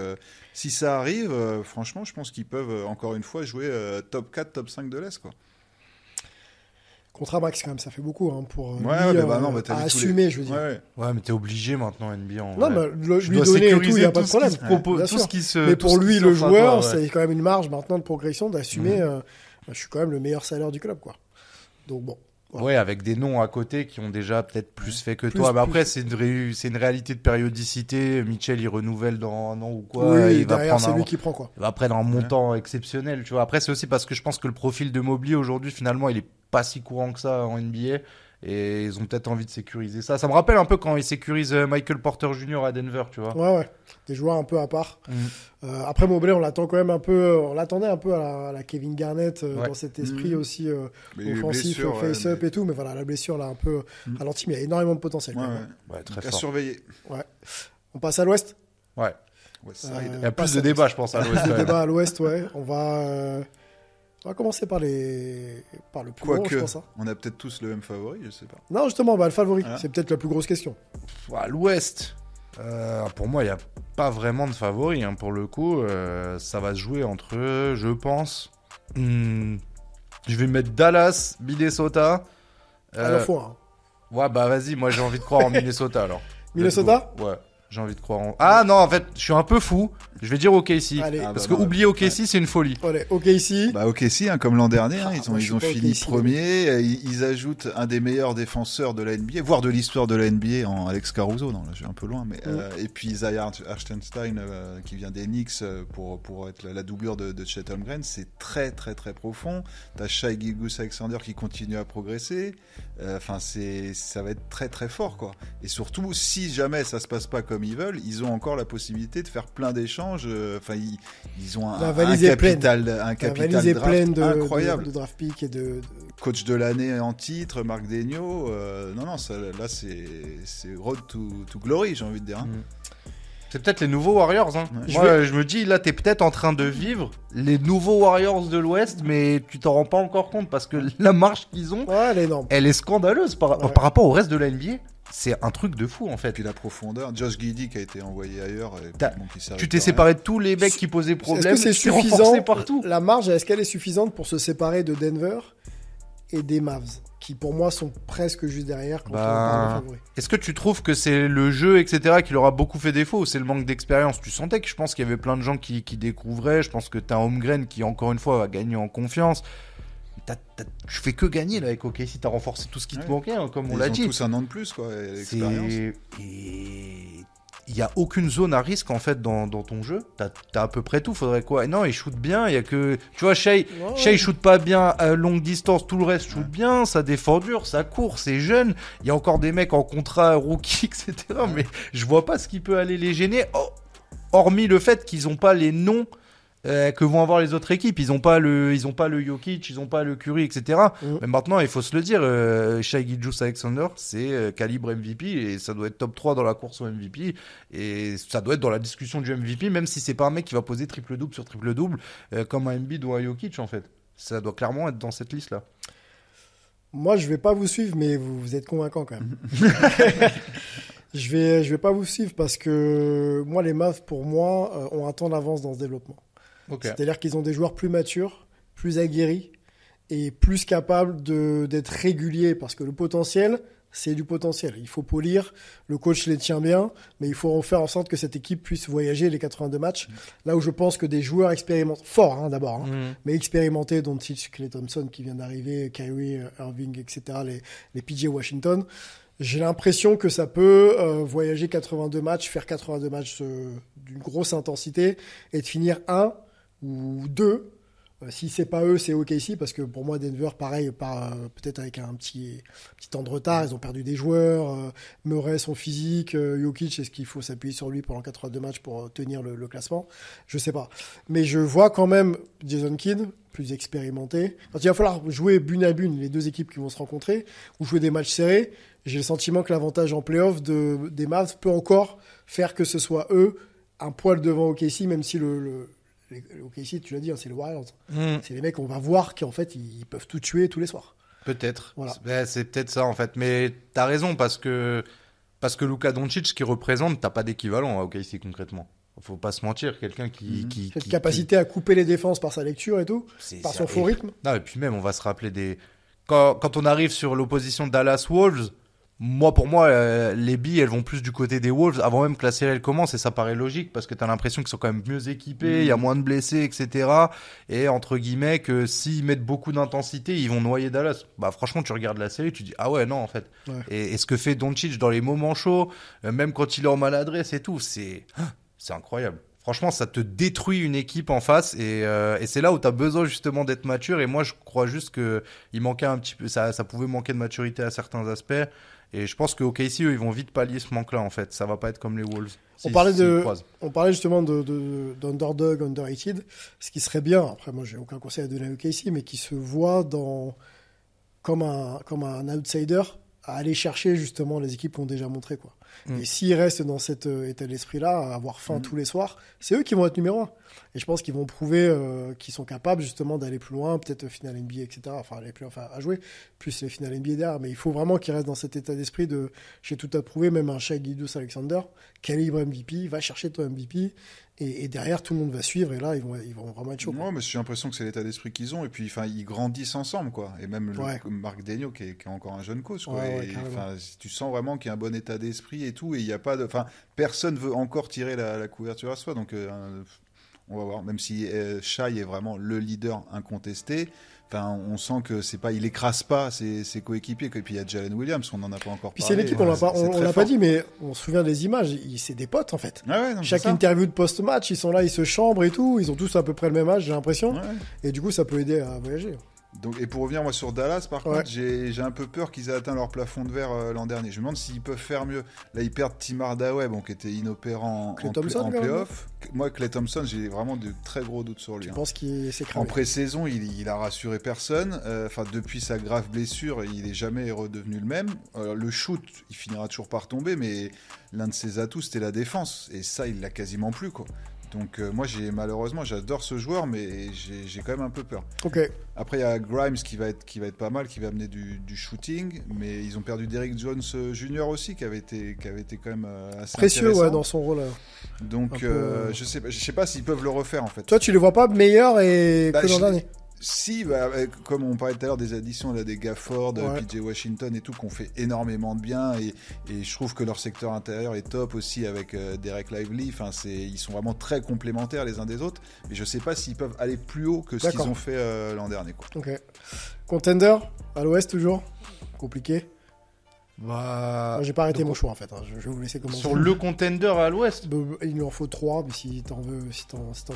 si ça arrive, franchement, je pense qu'ils peuvent, encore une fois, jouer top 4, top 5 de l'Est, quoi. Contrat max, quand même, ça fait beaucoup pour assumer, je veux dire. Ouais, mais t'es obligé maintenant, NBA. Non, mais lui donner et tout, il n'y a pas de problème. Mais pour lui, le joueur, c'est quand même une marge maintenant de progression d'assumer. Je suis quand même le meilleur salaire du club, quoi. Donc bon. Voilà. Ouais, avec des noms à côté qui ont déjà peut-être plus fait que toi. Mais après, c'est une réalité de périodicité. Mitchell, il renouvelle dans un an ou quoi. Oui, derrière, c'est lui qui prend, quoi. Il va prendre un montant exceptionnel, tu vois. Après, c'est aussi parce que je pense que le profil de Mobley aujourd'hui, finalement, il est pas si courant que ça en NBA. Et ils ont peut-être envie de sécuriser ça. Ça me rappelle un peu quand ils sécurisent Michael Porter Jr. à Denver, tu vois. Ouais. Des joueurs un peu à part. Après Mobley, on l'attend quand même un peu. On l'attendait un peu à la Kevin Garnett dans cet esprit aussi offensif, face-up et tout. Mais voilà, la blessure l'a un peu ralenti. Mais il y a énormément de potentiel. Ouais, très fort. À surveiller. Ouais. On passe à l'Ouest. Ouais. Il y a plus de débats, je pense, à l'Ouest. Plus de débats à l'Ouest, ouais. On va commencer par le plus gros, je pense. On a peut-être tous le même favori, je sais pas. Non, justement, le favori, c'est peut-être la plus grosse question. L'Ouest, pour moi, il n'y a pas vraiment de favori. Pour le coup, ça va se jouer entre, je pense, je vais mettre Dallas, Minnesota. À la fois. Ouais, bah vas-y, moi j'ai envie de croire en Minnesota alors. Minnesota ? Ouais. J'ai envie de croire en... Ah non, en fait, je suis un peu fou. Je vais dire OKC. Parce que oublier OKC, c'est une folie. Allez, OKC. OKC, comme l'an dernier, ils ont fini premier. Ils ajoutent un des meilleurs défenseurs de la NBA, voire de l'histoire de la NBA, en Alex Caruso. Non, là, je suis un peu loin. Mais, et puis Isaiah Hartenstein, qui vient des Knicks pour être la doublure de Chet Holmgren. C'est très, très, très profond. T'as Shai Gilgeous-Alexander qui continue à progresser. Ça va être très, très fort, quoi. Et surtout, si jamais ça se passe pas comme ils veulent, ils ont encore la possibilité de faire plein d'échanges. Ils ont un capital draft incroyable. De draft pick et de coach de l'année en titre, Marc Daigneault. Là c'est road to glory, j'ai envie de dire. C'est peut-être les nouveaux Warriors. Moi, je me dis, là, t'es peut-être en train de vivre les nouveaux Warriors de l'Ouest, mais tu t'en rends pas encore compte parce que la marche qu'ils ont, elle est énorme. Elle est scandaleuse par rapport au reste de la NBA. C'est un truc de fou, en fait. Puis la profondeur. Josh Giddey qui a été envoyé ailleurs. Tu t'es séparé de tous les mecs qui posaient problème. Est-ce que c'est suffisant partout? La marge, est-ce qu'elle est suffisante pour se séparer de Denver et des Mavs, qui pour moi sont presque juste derrière quand on parle de favoris? Est-ce que tu trouves que c'est le jeu, etc., qui leur a beaucoup fait défaut, ou c'est le manque d'expérience? Tu sentais que je pense qu'il y avait plein de gens qui découvraient. Je pense que t'as Holmgren qui, encore une fois, va gagner en confiance. Tu fais que gagner là avec OKC, t'as renforcé tout ce qui te manquait, comme on l'a dit. Ils ont tous un an de plus, quoi, l'expérience. Et il y a aucune zone à risque en fait dans ton jeu. T'as à peu près tout. Faudrait quoi? Non, il shoot bien. Il y a que, tu vois, Shai shoot pas bien à longue distance. Tout le reste shoot bien. Ça défend dur, ça court, c'est jeune. Il y a encore des mecs en contrat rookie, etc. Mais je vois pas ce qui peut aller les gêner. Hormis le fait qu'ils ont pas les noms que vont avoir les autres équipes. Ils ont pas le Jokic, ils ont pas le Curry, etc. Mais maintenant, il faut se le dire, Shai Gilgeous-Alexander, c'est calibre MVP et ça doit être top 3 dans la course au MVP et ça doit être dans la discussion du MVP, même si c'est pas un mec qui va poser triple-double sur triple-double comme un Embiid ou un Jokic, en fait. Ça doit clairement être dans cette liste-là. Moi, je vais pas vous suivre, mais vous êtes convaincant quand même. Je vais pas vous suivre parce que moi, les Mavs, pour moi, ont un temps d'avance dans ce développement. Okay. C'est-à-dire qu'ils ont des joueurs plus matures, plus aguerris et plus capables d'être réguliers parce que le potentiel, c'est du potentiel. Il faut polir, le coach les tient bien, mais il faut faire en sorte que cette équipe puisse voyager les 82 matchs. Là où je pense que des joueurs expérimentés, forts d'abord, mais expérimentés, dont Klay Thompson qui vient d'arriver, Kyrie Irving, etc., les PJ Washington, j'ai l'impression que ça peut voyager 82 matchs, faire 82 matchs d'une grosse intensité et de finir 1 ou 2. Si c'est pas eux, c'est OKC, parce que pour moi, Denver, pareil, peut-être avec un petit temps de retard, ils ont perdu des joueurs. Murray, son physique, Jokic, est-ce qu'il faut s'appuyer sur lui pendant 82 matchs pour tenir le classement? Je sais pas. Mais je vois quand même Jason Kidd plus expérimentés. Quand il va falloir jouer bune à bune les deux équipes qui vont se rencontrer, ou jouer des matchs serrés, j'ai le sentiment que l'avantage en play-off des Mavs peut encore faire que ce soit eux un poil devant OKC, même si OKC, tu l'as dit, hein, c'est le Warriors. C'est les mecs, on va voir qu'en fait, ils peuvent tout tuer tous les soirs. Peut-être. Voilà. C'est peut-être ça, en fait. Mais t'as raison, parce que Luka Doncic, ce qu'il représente, t'as pas d'équivalent à OKC, concrètement. Faut pas se mentir, quelqu'un qui cette capacité à couper les défenses par sa lecture et tout, par son faux rythme. Non, et puis même, on va se rappeler quand on arrive sur l'opposition Dallas-Wolves, pour moi, les billes, elles vont plus du côté des Wolves avant même que la série elle commence, et ça paraît logique parce que t'as l'impression qu'ils sont quand même mieux équipés, il y a moins de blessés, etc. Et entre guillemets, que s'ils mettent beaucoup d'intensité, ils vont noyer Dallas. Bah franchement, tu regardes la série, tu dis ah ouais non en fait. Ouais. Et ce que fait Doncic dans les moments chauds, même quand il est en maladresse et tout, c'est incroyable. Franchement, ça te détruit une équipe en face, et c'est là où tu as besoin justement d'être mature. Et moi, je crois juste que il manquait un petit peu, ça pouvait manquer de maturité à certains aspects. Et je pense que OKC, eux, ils vont vite pallier ce manque-là, en fait. Ça va pas être comme les Wolves. On parlait justement d'underdog, underrated. Ce qui serait bien, après moi, j'ai aucun conseil à donner à OKC, mais qui se voit comme un outsider à aller chercher justement les équipes qui ont déjà montré, quoi. Et s'ils restent dans cet état d'esprit-là, à avoir faim tous les soirs, c'est eux qui vont être numéro 1. Et je pense qu'ils vont prouver qu'ils sont capables justement d'aller plus loin, peut-être finale NBA, etc. Enfin, les playoffs à jouer, plus les finales NBA derrière. Mais il faut vraiment qu'ils restent dans cet état d'esprit de j'ai tout à prouver, même un Shai Gilgeous-Alexander, calibre MVP, va chercher ton MVP. Et derrière, tout le monde va suivre, et là, ils vont vraiment être chauds. Ouais, mais j'ai l'impression que c'est l'état d'esprit qu'ils ont, et puis ils grandissent ensemble, quoi. Et même Marc Daigneault, qui est encore un jeune coach, quoi. Tu sens vraiment qu'il y a un bon état d'esprit et tout, et il y a pas personne veut encore tirer la couverture à soi, donc on va voir. Même si Shai est vraiment le leader incontesté, on sent que il écrase pas ses coéquipiers. Et puis il y a Jalen Williams, on n'en a pas encore parlé. C'est l'équipe, on l'a pas dit, mais on se souvient des images. C'est des potes en fait. Chaque interview de post-match, ils sont là, ils se chambrent et tout. Ils ont tous à peu près le même âge, j'ai l'impression. Ouais. Et du coup, ça peut aider à voyager. Donc, et pour revenir moi sur Dallas, par contre, j'ai un peu peur qu'ils aient atteint leur plafond de verre l'an dernier. Je me demande s'ils peuvent faire mieux. Là, ils perdent Tim Hardaway, qui était inopérant en play-off. Moi, Klay Thompson, j'ai vraiment de très gros doutes sur lui. Je pense qu'il s'est cramé. En pré-saison, il a rassuré personne. Depuis sa grave blessure, il n'est jamais redevenu le même. Le shoot, il finira toujours par tomber, mais l'un de ses atouts, c'était la défense. Et ça, il l'a quasiment plus, quoi. Donc moi malheureusement j'adore ce joueur, mais j'ai quand même un peu peur. Okay. Après il y a Grimes qui va être pas mal, qui va amener du shooting, mais ils ont perdu Derrick Jones Jr. aussi qui avait été quand même assez précieux dans son rôle. Donc je sais pas s'ils peuvent le refaire en fait. Toi tu les vois pas meilleurs que l'an dernier? Si, comme on parlait tout à l'heure des additions là, des Gafford, PJ Washington et tout, qu'on fait énormément de bien, et je trouve que leur secteur intérieur est top aussi avec Derek Lively. Ils sont vraiment très complémentaires les uns des autres, mais je sais pas s'ils peuvent aller plus haut que ce qu'ils ont fait l'an dernier, quoi. Ok. Contender à l'Ouest toujours compliqué. Moi, j'ai pas arrêté mon choix en fait. Je vais vous laisser commencer. Sur le contender à l'Ouest, il lui en faut 3, mais si t'en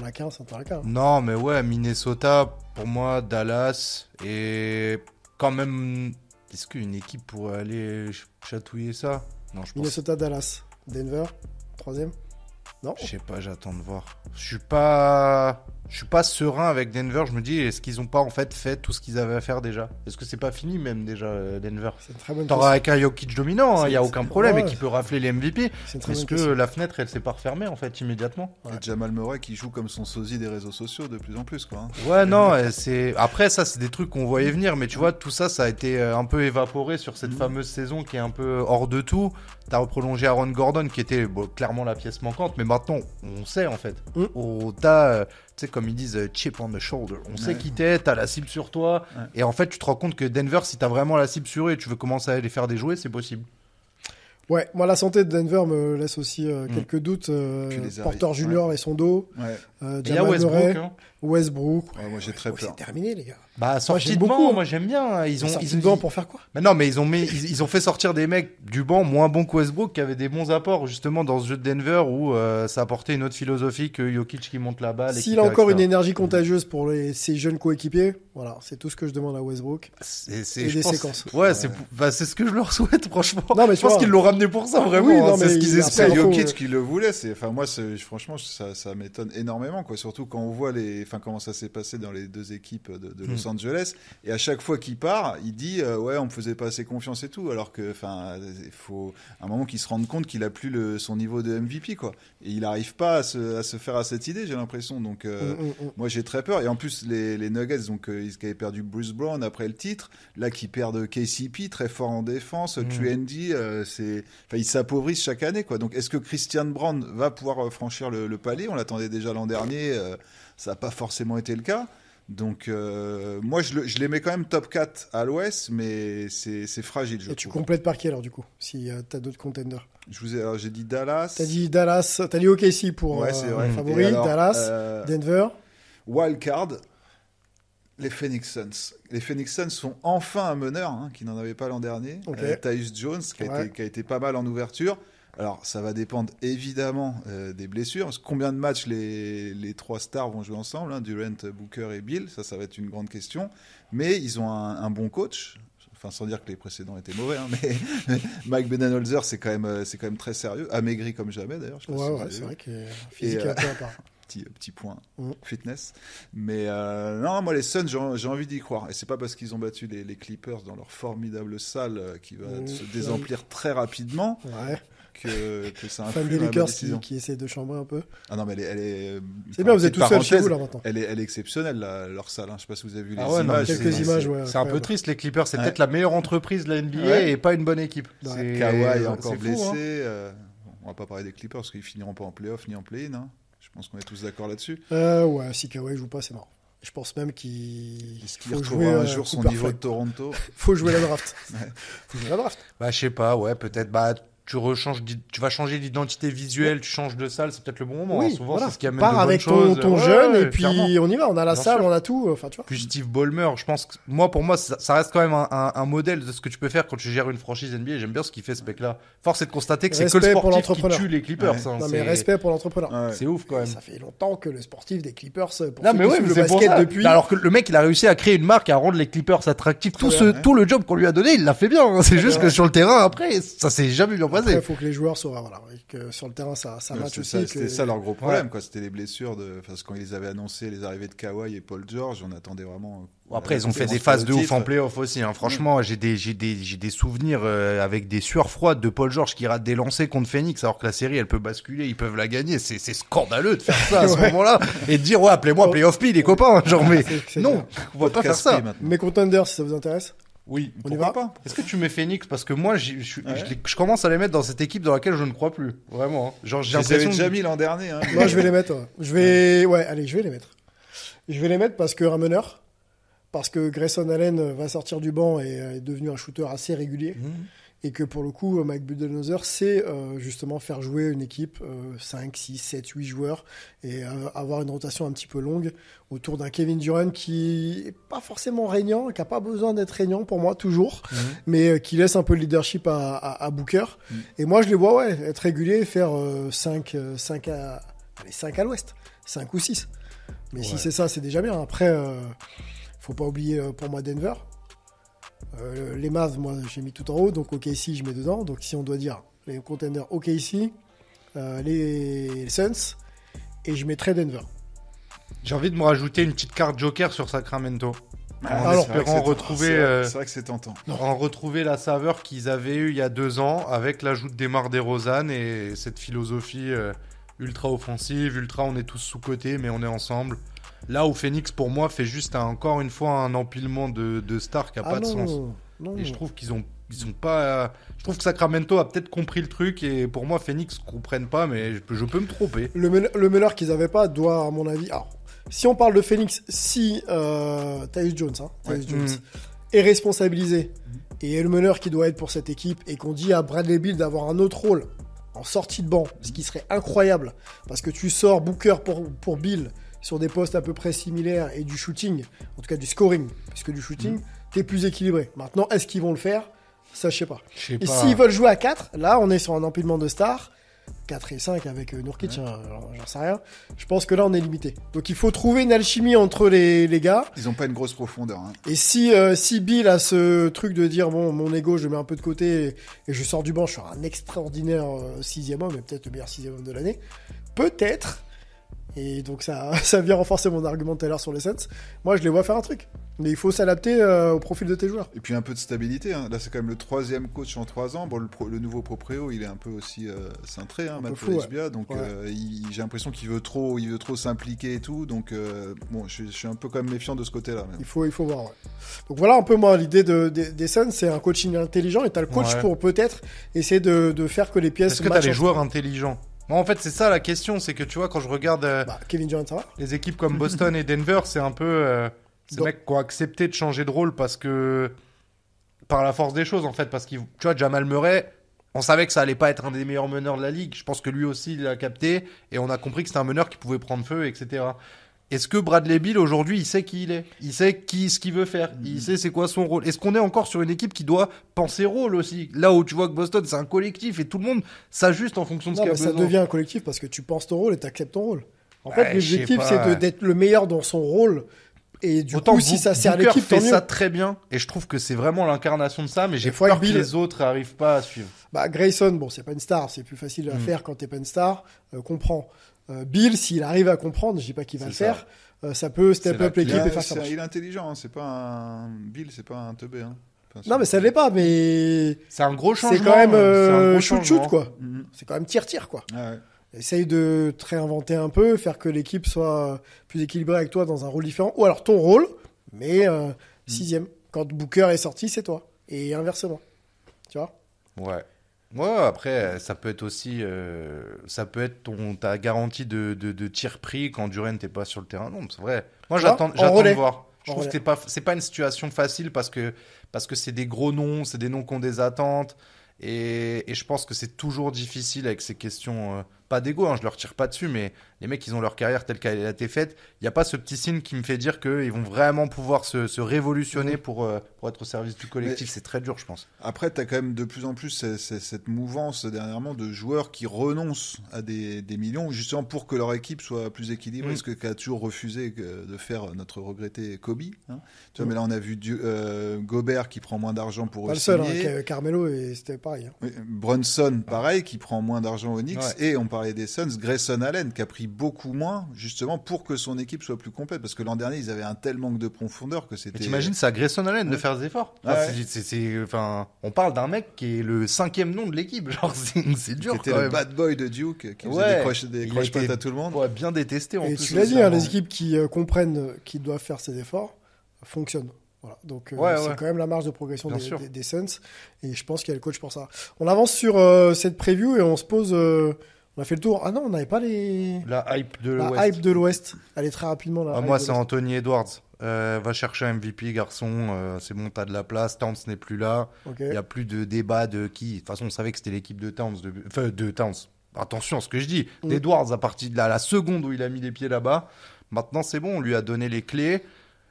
as 15, t'en as 15. Non, mais Minnesota, pour moi, Dallas, et quand même, est-ce qu'une équipe pourrait aller chatouiller ça? Non, je pense. Minnesota, Dallas, Denver, 3e. Non. Je sais pas, j'attends de voir. Je suis pas serein avec Denver. Je me dis, est-ce qu'ils ont pas en fait tout ce qu'ils avaient à faire déjà? Est-ce que c'est pas fini même déjà Denver? C'est une très bonne question. Avec un Jokic dominant, il y a aucun problème, et qui peut rafler les MVP. Est-ce que la fenêtre elle s'est pas refermée en fait immédiatement? Et Jamal Murray qui joue comme son sosie des réseaux sociaux de plus en plus, quoi. Ouais, non, après ça c'est des trucs qu'on voyait venir, mais tu vois tout ça a été un peu évaporé sur cette fameuse saison qui est un peu hors de tout. T'as reprolongé Aaron Gordon qui était clairement la pièce manquante, mais maintenant on sait en fait. T'as, tu sais, comme ils disent, chip on the shoulder. On sait qui t'es, t'as la cible sur toi. Ouais. Et en fait, tu te rends compte que Denver, si t'as vraiment la cible sur eux et tu veux commencer à les faire déjouer, c'est possible. Ouais, moi la santé de Denver me laisse aussi quelques doutes. Porter Junior et son dos. Il y a Westbrook. Westbrook. Ouais, moi j'ai très peur. C'est terminé les gars. Bah sorti de banc, moi j'aime bien. Ils de banc pour faire quoi? Mais non, mais ils ont fait sortir des mecs du banc moins bons que Westbrook qui avaient des bons apports justement dans ce jeu de Denver où ça apportait une autre philosophie que Jokic qui monte la balle. S'il a encore une énergie contagieuse pour ses jeunes coéquipiers, voilà, c'est tout ce que je demande à Westbrook. Et des séquences. Ouais, c'est ce que je leur souhaite franchement. Non, mais je pense qu'ils l'ont ramené pour ça vraiment. C'est ce qu'ils espèrent. Jokic qui le voulait. Franchement ça m'étonne énormément. énormément, quoi. Surtout quand on voit comment ça s'est passé dans les deux équipes de Los Angeles. Et à chaque fois qu'il part, il dit ouais, on me faisait pas assez confiance et tout. Alors que, il faut un moment qu'il se rende compte qu'il a plus son niveau de MVP, quoi. Et il n'arrive pas à se faire à cette idée, j'ai l'impression. Donc, moi, j'ai très peur. Et en plus, les Nuggets, donc, ils avaient perdu Bruce Brown après le titre. Là, qui perdent KCP, très fort en défense. QND, ils s'appauvrissent chaque année, quoi. Donc, est-ce que Christian Brown va pouvoir franchir le palier? On l'attendait déjà l'an dernier. Ça n'a pas forcément été le cas. Donc, moi, je les mets quand même top 4 à l'Ouest, mais c'est fragile. Et tu complètes par qui, alors, du coup, si tu as d'autres contenders? J'ai dit Dallas. T'as dit Dallas, t'as dit OKC pour favori, alors, Dallas, Denver. Wildcard, les Phoenix Suns. Les Phoenix Suns sont enfin un meneur, qui n'en avait pas l'an dernier. Tyus Jones, qui a été pas mal en ouverture. Alors, ça va dépendre évidemment des blessures. Combien de matchs les trois stars vont jouer ensemble, Durant, Booker et Bill, ça va être une grande question. Mais ils ont un bon coach. Enfin, sans dire que les précédents étaient mauvais, mais Mike Budenholzer, c'est quand même très sérieux. Amaigri comme jamais, d'ailleurs. C'est vrai que physique un peu à part. Petit point fitness. Mais non, moi, les Suns, j'ai envie d'y croire. Et c'est pas parce qu'ils ont battu les Clippers dans leur formidable salle qui va se désemplir très rapidement. Que ça influe fan des Lakers qui essaie de chambrer un peu. Ah non, mais elle est c'est bien, vous êtes tout seul chez vous là maintenant. Elle est exceptionnelle, leur salle. Je sais pas si vous avez vu les images. Quelques images, c'est un peu triste. Les Clippers, c'est peut-être la meilleure entreprise de la NBA et pas une bonne équipe. Kawhi est encore blessé. On va pas parler des Clippers parce qu'ils finiront pas en play-off ni en play-in. Je pense qu'on est tous d'accord là-dessus. Si Kawhi joue pas, c'est mort. Je pense même qu'il faut jouer un jour son niveau de Toronto. Faut jouer la draft. Faut jouer la draft. Je sais pas, peut-être. Tu vas changer d'identité visuelle, tu changes de salle, c'est peut-être le bon moment. Oui, souvent, c'est ce qui amène de bonnes choses. Ton jeune, et puis clairement. On y va, on a la salle, sûr. On a tout. Enfin, tu vois. Puis Steve Ballmer, je pense que pour moi, ça reste quand même un modèle de ce que tu peux faire quand tu gères une franchise NBA. J'aime bien ce qu'il fait, ce mec-là. Force est de constater que c'est que le sportif qui tue les Clippers. Non, mais respect pour l'entrepreneur. C'est ouf quand même. Ça fait longtemps que le sportif des Clippers, pour le basket depuis. Alors que le mec, il a réussi à créer une marque, à rendre les Clippers attractifs. Tout le job qu'on lui a donné, il l'a fait bien. C'est juste que sur le terrain, après, ça s'est jamais bien passé. Il faut que les joueurs que sur le terrain ça match aussi. C'était ça leur gros problème, quoi. C'était les blessures parce que quand ils avaient annoncé les arrivées de Kawhi et Paul George, on attendait vraiment. Après, ils ont fait des phases de ouf en playoff aussi. Franchement, j'ai des souvenirs avec des sueurs froides de Paul George qui rate des lancers contre Phoenix, alors que la série elle peut basculer, ils peuvent la gagner. C'est scandaleux de faire ça à ce moment-là et de dire appelez-moi playoff P les copains. Non, on va pas faire ça. Mes contenders, si ça vous intéresse. Oui, on y va pas. Est-ce que tu mets Phoenix? Parce que moi, je commence à les mettre dans cette équipe dans laquelle je ne crois plus. Vraiment. J'ai l'impression déjà mis l'an dernier. Moi, je vais les mettre. Je vais les mettre. Je vais les mettre parce que un meneur, parce que Grayson Allen va sortir du banc et est devenu un shooter assez régulier. Et que pour le coup, Mike Budenholzer sait justement faire jouer une équipe 5, 6, 7, 8 joueurs et avoir une rotation un petit peu longue autour d'un Kevin Durant qui n'est pas forcément régnant, qui n'a pas besoin d'être régnant pour moi toujours, mais qui laisse un peu le leadership à Booker. Et moi, je les vois être réguliers et faire 5 à l'ouest, 5 ou 6. Mais si c'est ça, c'est déjà bien. Après, faut pas oublier pour moi Denver. Les Mavs, moi j'ai mis tout en haut, donc OKC je mets dedans. Donc si on doit dire les contenders OKC, les Suns, et je mettrai Denver. J'ai envie de me rajouter une petite carte joker sur Sacramento. En Alors, espérant retrouver. C'est vrai que c'est tentant. En retrouver la saveur qu'ils avaient eue il y a 2 ans avec l'ajout de DeMar DeRozan et cette philosophie ultra offensive, ultra on est tous sous-cotés mais on est ensemble. Là où Phoenix, pour moi, fait juste encore une fois un empilement de stars qui n'a pas de sens. Et je trouve qu'ils ont pas. Je trouve que Sacramento a peut-être compris le truc et pour moi, Phoenix ne comprennent pas, mais je peux me tromper. Le meneur qu'ils n'avaient pas doit, à mon avis. Alors, si on parle de Phoenix, si Tyus Jones, est responsabilisé et est le meneur qui doit être pour cette équipe et qu'on dit à Bradley Beal d'avoir un autre rôle en sortie de banc, ce qui serait incroyable parce que tu sors Booker pour Beal sur des postes à peu près similaires et du shooting, en tout cas du scoring, puisque du shooting, t'es plus équilibré. Maintenant, est-ce qu'ils vont le faire? Ça, je sais pas. Et s'ils veulent jouer à 4, là, on est sur un empilement de stars, 4 et 5 avec Nurkic, j'en sais rien. Je pense que là, on est limité. Donc, il faut trouver une alchimie entre les gars. Ils ont pas une grosse profondeur. Et si Bill a ce truc de dire, bon, mon ego, je le mets un peu de côté et je sors du banc, je suis un extraordinaire 6e homme, et peut-être le meilleur 6e homme de l'année, peut-être... Et donc ça vient renforcer mon argument tout à l'heure sur les Suns. Moi, je les vois faire un truc. Mais il faut s'adapter au profil de tes joueurs. Et puis un peu de stabilité. Hein. Là, c'est quand même le 3e coach en 3 ans. Bon, le nouveau proprio, il est un peu aussi cintré, hein, Matt Paulus-Bia. Donc j'ai l'impression qu'il veut trop s'impliquer et tout. Donc bon, je suis un peu quand même méfiant de ce côté-là. Même. Il faut voir. Ouais. Donc voilà un peu moi l'idée des Suns, c'est un coaching intelligent et t'as le coach pour peut-être essayer de faire que les pièces. Est-ce que t'as les joueurs intelligents? Moi, en fait, c'est ça la question, c'est que tu vois, quand je regarde Kevin Durant, ça va. Les équipes comme Boston et Denver, c'est un peu ces mecs qui ont accepté de changer de rôle parce que par la force des choses, en fait, parce que tu vois, Jamal Murray, on savait que ça allait pas être un des meilleurs meneurs de la ligue. Je pense que lui aussi, il l'a capté et on a compris que c'était un meneur qui pouvait prendre feu, etc. Est-ce que Bradley Beal, aujourd'hui, il sait qui il est? Il sait ce qu'il veut faire. Il sait c'est quoi son rôle. Est-ce qu'on est encore sur une équipe qui doit penser rôle aussi? Là où tu vois que Boston, c'est un collectif et tout le monde s'ajuste en fonction de ce qu'il y a besoin. Ça devient un collectif parce que tu penses ton rôle et tu acceptes ton rôle. En fait, l'objectif, c'est d'être le meilleur dans son rôle. Et du coup, si ça sert l'équipe, tant mieux. fait ça très bien. Et je trouve que c'est vraiment l'incarnation de ça. Mais j'ai peur que les autres n'arrivent pas à suivre. Grayson, bon, c'est pas une star. C'est plus facile à faire quand t'es pas une star. Comprends. Bill, s'il arrive à comprendre, je dis pas qu'il va le faire. Ça peut step up l'équipe et faire ça. Il est intelligent, hein. C'est pas un Bill, c'est pas un teubé. Hein. Non, mais ça l'est pas, mais c'est un gros changement. C'est quand même shoot quoi. C'est quand même tir quoi. Ouais. Essaye de te réinventer un peu, faire que l'équipe soit plus équilibrée avec toi dans un rôle différent, ou alors ton rôle, mais 6e. Quand Booker est sorti, c'est toi, et inversement. Tu vois? Ouais. Ouais, après, ça peut être aussi, ça peut être ta garantie de tir pris quand Durant n'est pas sur le terrain. Non, c'est vrai. Moi, j'attends de voir. Je trouve que c'est pas une situation facile parce que c'est des gros noms, c'est des noms qui ont des attentes. Et je pense que c'est toujours difficile avec ces questions, pas d'ego, hein, je leur tire pas dessus, mais les mecs, ils ont leur carrière telle qu'elle a été faite. Il n'y a pas ce petit signe qui me fait dire qu'ils vont vraiment pouvoir se révolutionner pour être au service du collectif. C'est très dur, je pense. Après, tu as quand même de plus en plus cette mouvance dernièrement de joueurs qui renoncent à des millions, justement pour que leur équipe soit plus équilibrée, ce qu'a toujours refusé de faire notre regretté Kobe. Hein. Tu vois, mais là, on a vu Gobert qui prend moins d'argent pour pas signer. Le seul, hein, Carmelo, c'était pareil. Hein. Oui, Brunson, pareil, qui prend moins d'argent aux Knicks. Ouais. Et on parlait des Suns, Grayson Allen, qui a pris beaucoup moins, justement, pour que son équipe soit plus complète. Parce que l'an dernier, ils avaient un tel manque de profondeur que c'était... Mais t'imagines, c'est à Grayson Allen de faire des efforts. Enfin, on parle d'un mec qui est le 5e nom de l'équipe. Genre, c'est dur. Qui était le bad boy de Duke, qui faisait des croche-pattes à tout le monde. Ouais, bien détesté en plus. Et plus. tu l'as dit, hein, les équipes qui comprennent qu'ils doivent faire ces efforts fonctionnent. Voilà. Donc, c'est quand même la marge de progression des Suns. Et je pense qu'il y a le coach pour ça. On avance sur cette preview et on se pose... on a fait le tour. Ah non, on n'avait pas la hype de l'Ouest. Allez, très rapidement. Moi, c'est Anthony Edwards. Va chercher un MVP, garçon. C'est bon, t'as de la place. Towns n'est plus là. Il n'y a plus de débat de qui. De toute façon, on savait que c'était l'équipe de Towns. De Towns. Attention à ce que je dis. D'Edwards, à partir de la seconde où il a mis les pieds là-bas. Maintenant, c'est bon. On lui a donné les clés.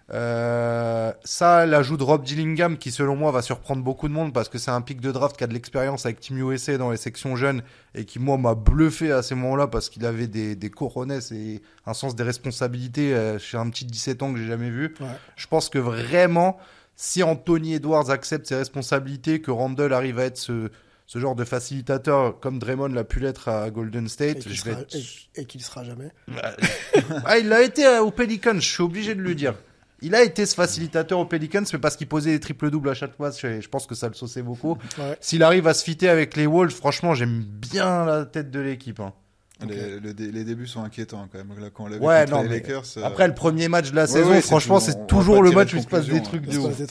L'ajout de Rob Dillingham qui selon moi va surprendre beaucoup de monde parce que c'est un pic de draft qui a de l'expérience avec Team USA dans les sections jeunes et qui moi m'a bluffé à ces moments-là parce qu'il avait des cojones et un sens des responsabilités chez un petit 17 ans que j'ai jamais vu. Je pense que vraiment si Anthony Edwards accepte ses responsabilités, que Randle arrive à être ce genre de facilitateur comme Draymond l'a pu l'être à Golden State, et qu'il sera jamais. Il l'a été au Pelicans, je suis obligé de le dire. Il a été ce facilitateur aux Pelicans, mais parce qu'il posait des triples-doubles à chaque fois. Je pense que ça le sauçait beaucoup. S'il arrive à se fitter avec les Wolves, franchement, j'aime bien la tête de l'équipe. Hein. Les débuts sont inquiétants quand même. Là, quand on l'a vu contre les Lakers, après le premier match de la saison, franchement, c'est toujours le match où il se passe des trucs de ouf.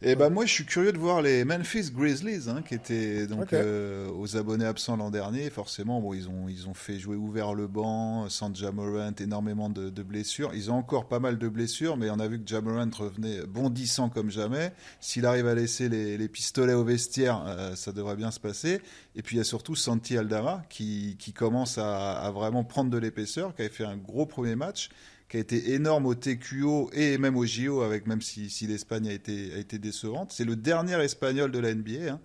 Et moi, je suis curieux de voir les Memphis Grizzlies, qui étaient donc aux abonnés absents l'an dernier. Forcément, bon, ils ont fait jouer ouvert le banc, sans Ja Morant, énormément de blessures. Ils ont encore pas mal de blessures, mais on a vu que Ja Morant revenait bondissant comme jamais. S'il arrive à laisser les pistolets au vestiaire, ça devrait bien se passer. Et puis il y a surtout Santi Aldama qui commence à vraiment prendre de l'épaisseur, qui avait fait un gros premier match, qui a été énorme au TQO et même au JO, même si l'Espagne a été décevante. C'est le dernier Espagnol de la NBA,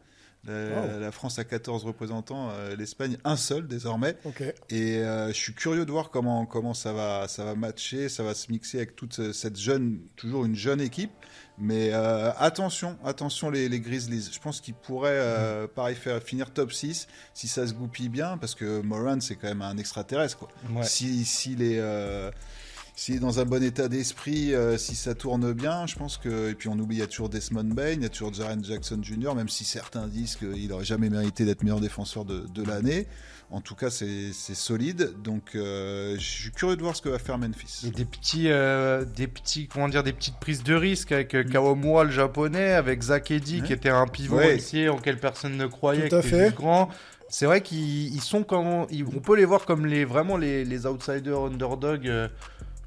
La France a 14 représentants, l'Espagne un seul désormais. Okay. Et je suis curieux de voir comment ça va matcher, ça va se mixer avec toute cette toujours une jeune équipe. Mais attention les Grizzlies. Je pense qu'ils pourraient pareil finir top 6 si ça se goupille bien, parce que Morant c'est quand même un extraterrestre quoi. Ouais. S'il est dans un bon état d'esprit, si ça tourne bien, je pense que... Et puis on oublie, il y a toujours Desmond Bane, il y a toujours Jaren Jackson Jr., même si certains disent qu'il n'aurait jamais mérité d'être meilleur défenseur de l'année. En tout cas, c'est solide. Donc, je suis curieux de voir ce que va faire Memphis. Et des petites prises de risque avec Kawamura, le japonais, avec Zach Edey, qui était un pivot ici auquel personne ne croyait, qui était juste grand. C'est vrai qu'ils sont on peut les voir comme les outsiders underdogs.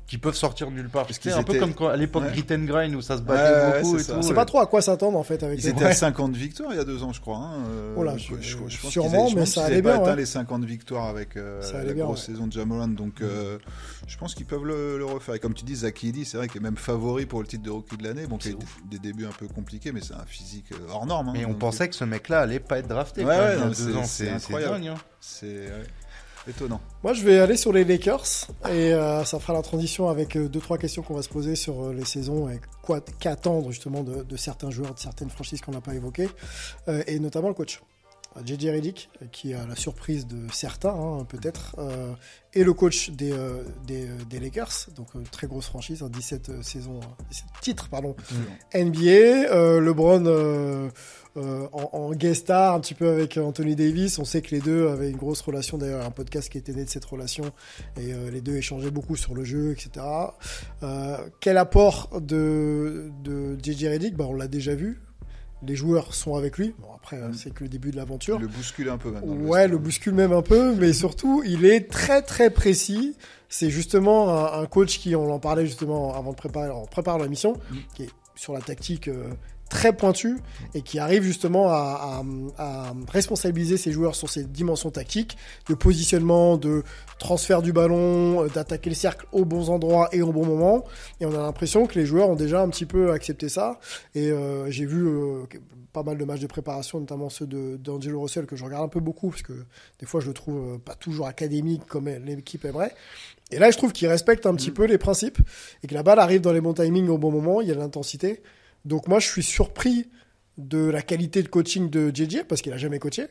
Qui peuvent sortir de nulle part. C'est un peu comme à l'époque Grit and Grind où ça se battait beaucoup et tout. C'est pas trop à quoi s'attendre en fait avec ils étaient à 50 victoires il y a 2 ans je crois. Je pense sûrement, mais ça allait bien. Atteint les 50 victoires avec la grosse saison de Ja Morant, donc je pense qu'ils peuvent le refaire. Et comme tu dis, Zach Edey, c'est vrai qu'il est même favori pour le titre de rookie de l'année. Bon, il y a des débuts un peu compliqués, mais c'est un physique hors norme. Mais on pensait que ce mec-là allait pas être drafté. C'est incroyable. C'est étonnant. Moi, je vais aller sur les Lakers et ça fera la transition avec 2-3 questions qu'on va se poser sur les saisons et qu'attendre justement de certains joueurs, de certaines franchises qu'on n'a pas évoquées, et notamment le coach. JJ Redick, qui a la surprise de certains, peut-être, et le coach des Lakers, donc très grosse franchise, 17 titres, NBA, LeBron en guest star un petit peu avec Anthony Davis. On sait que les deux avaient une grosse relation, d'ailleurs un podcast qui était né de cette relation, et les deux échangeaient beaucoup sur le jeu, etc. Quel apport de JJ Redick? On l'a déjà vu. Les joueurs sont avec lui. Bon, après, c'est que le début de l'aventure. Le bouscule un peu maintenant. Ouais, le bouscule même un peu, mais surtout, il est très très précis. C'est justement un coach qui, on en parlait justement avant de préparer l'émission, qui est sur la tactique très pointu et qui arrive justement à responsabiliser ses joueurs sur ces dimensions tactiques, de positionnement, de transfert du ballon, d'attaquer le cercle aux bons endroits et au bon moment. Et on a l'impression que les joueurs ont déjà un petit peu accepté ça. Et j'ai vu pas mal de matchs de préparation, notamment ceux d'Angelo Russell, que je regarde un peu beaucoup, parce que des fois je le trouve pas toujours académique comme l'équipe aimerait. Et là, je trouve qu'il respecte un petit peu les principes et que la balle arrive dans les bons timings au bon moment, il y a de l'intensité. Donc moi, je suis surpris de la qualité de coaching de JJ, parce qu'il a jamais coaché.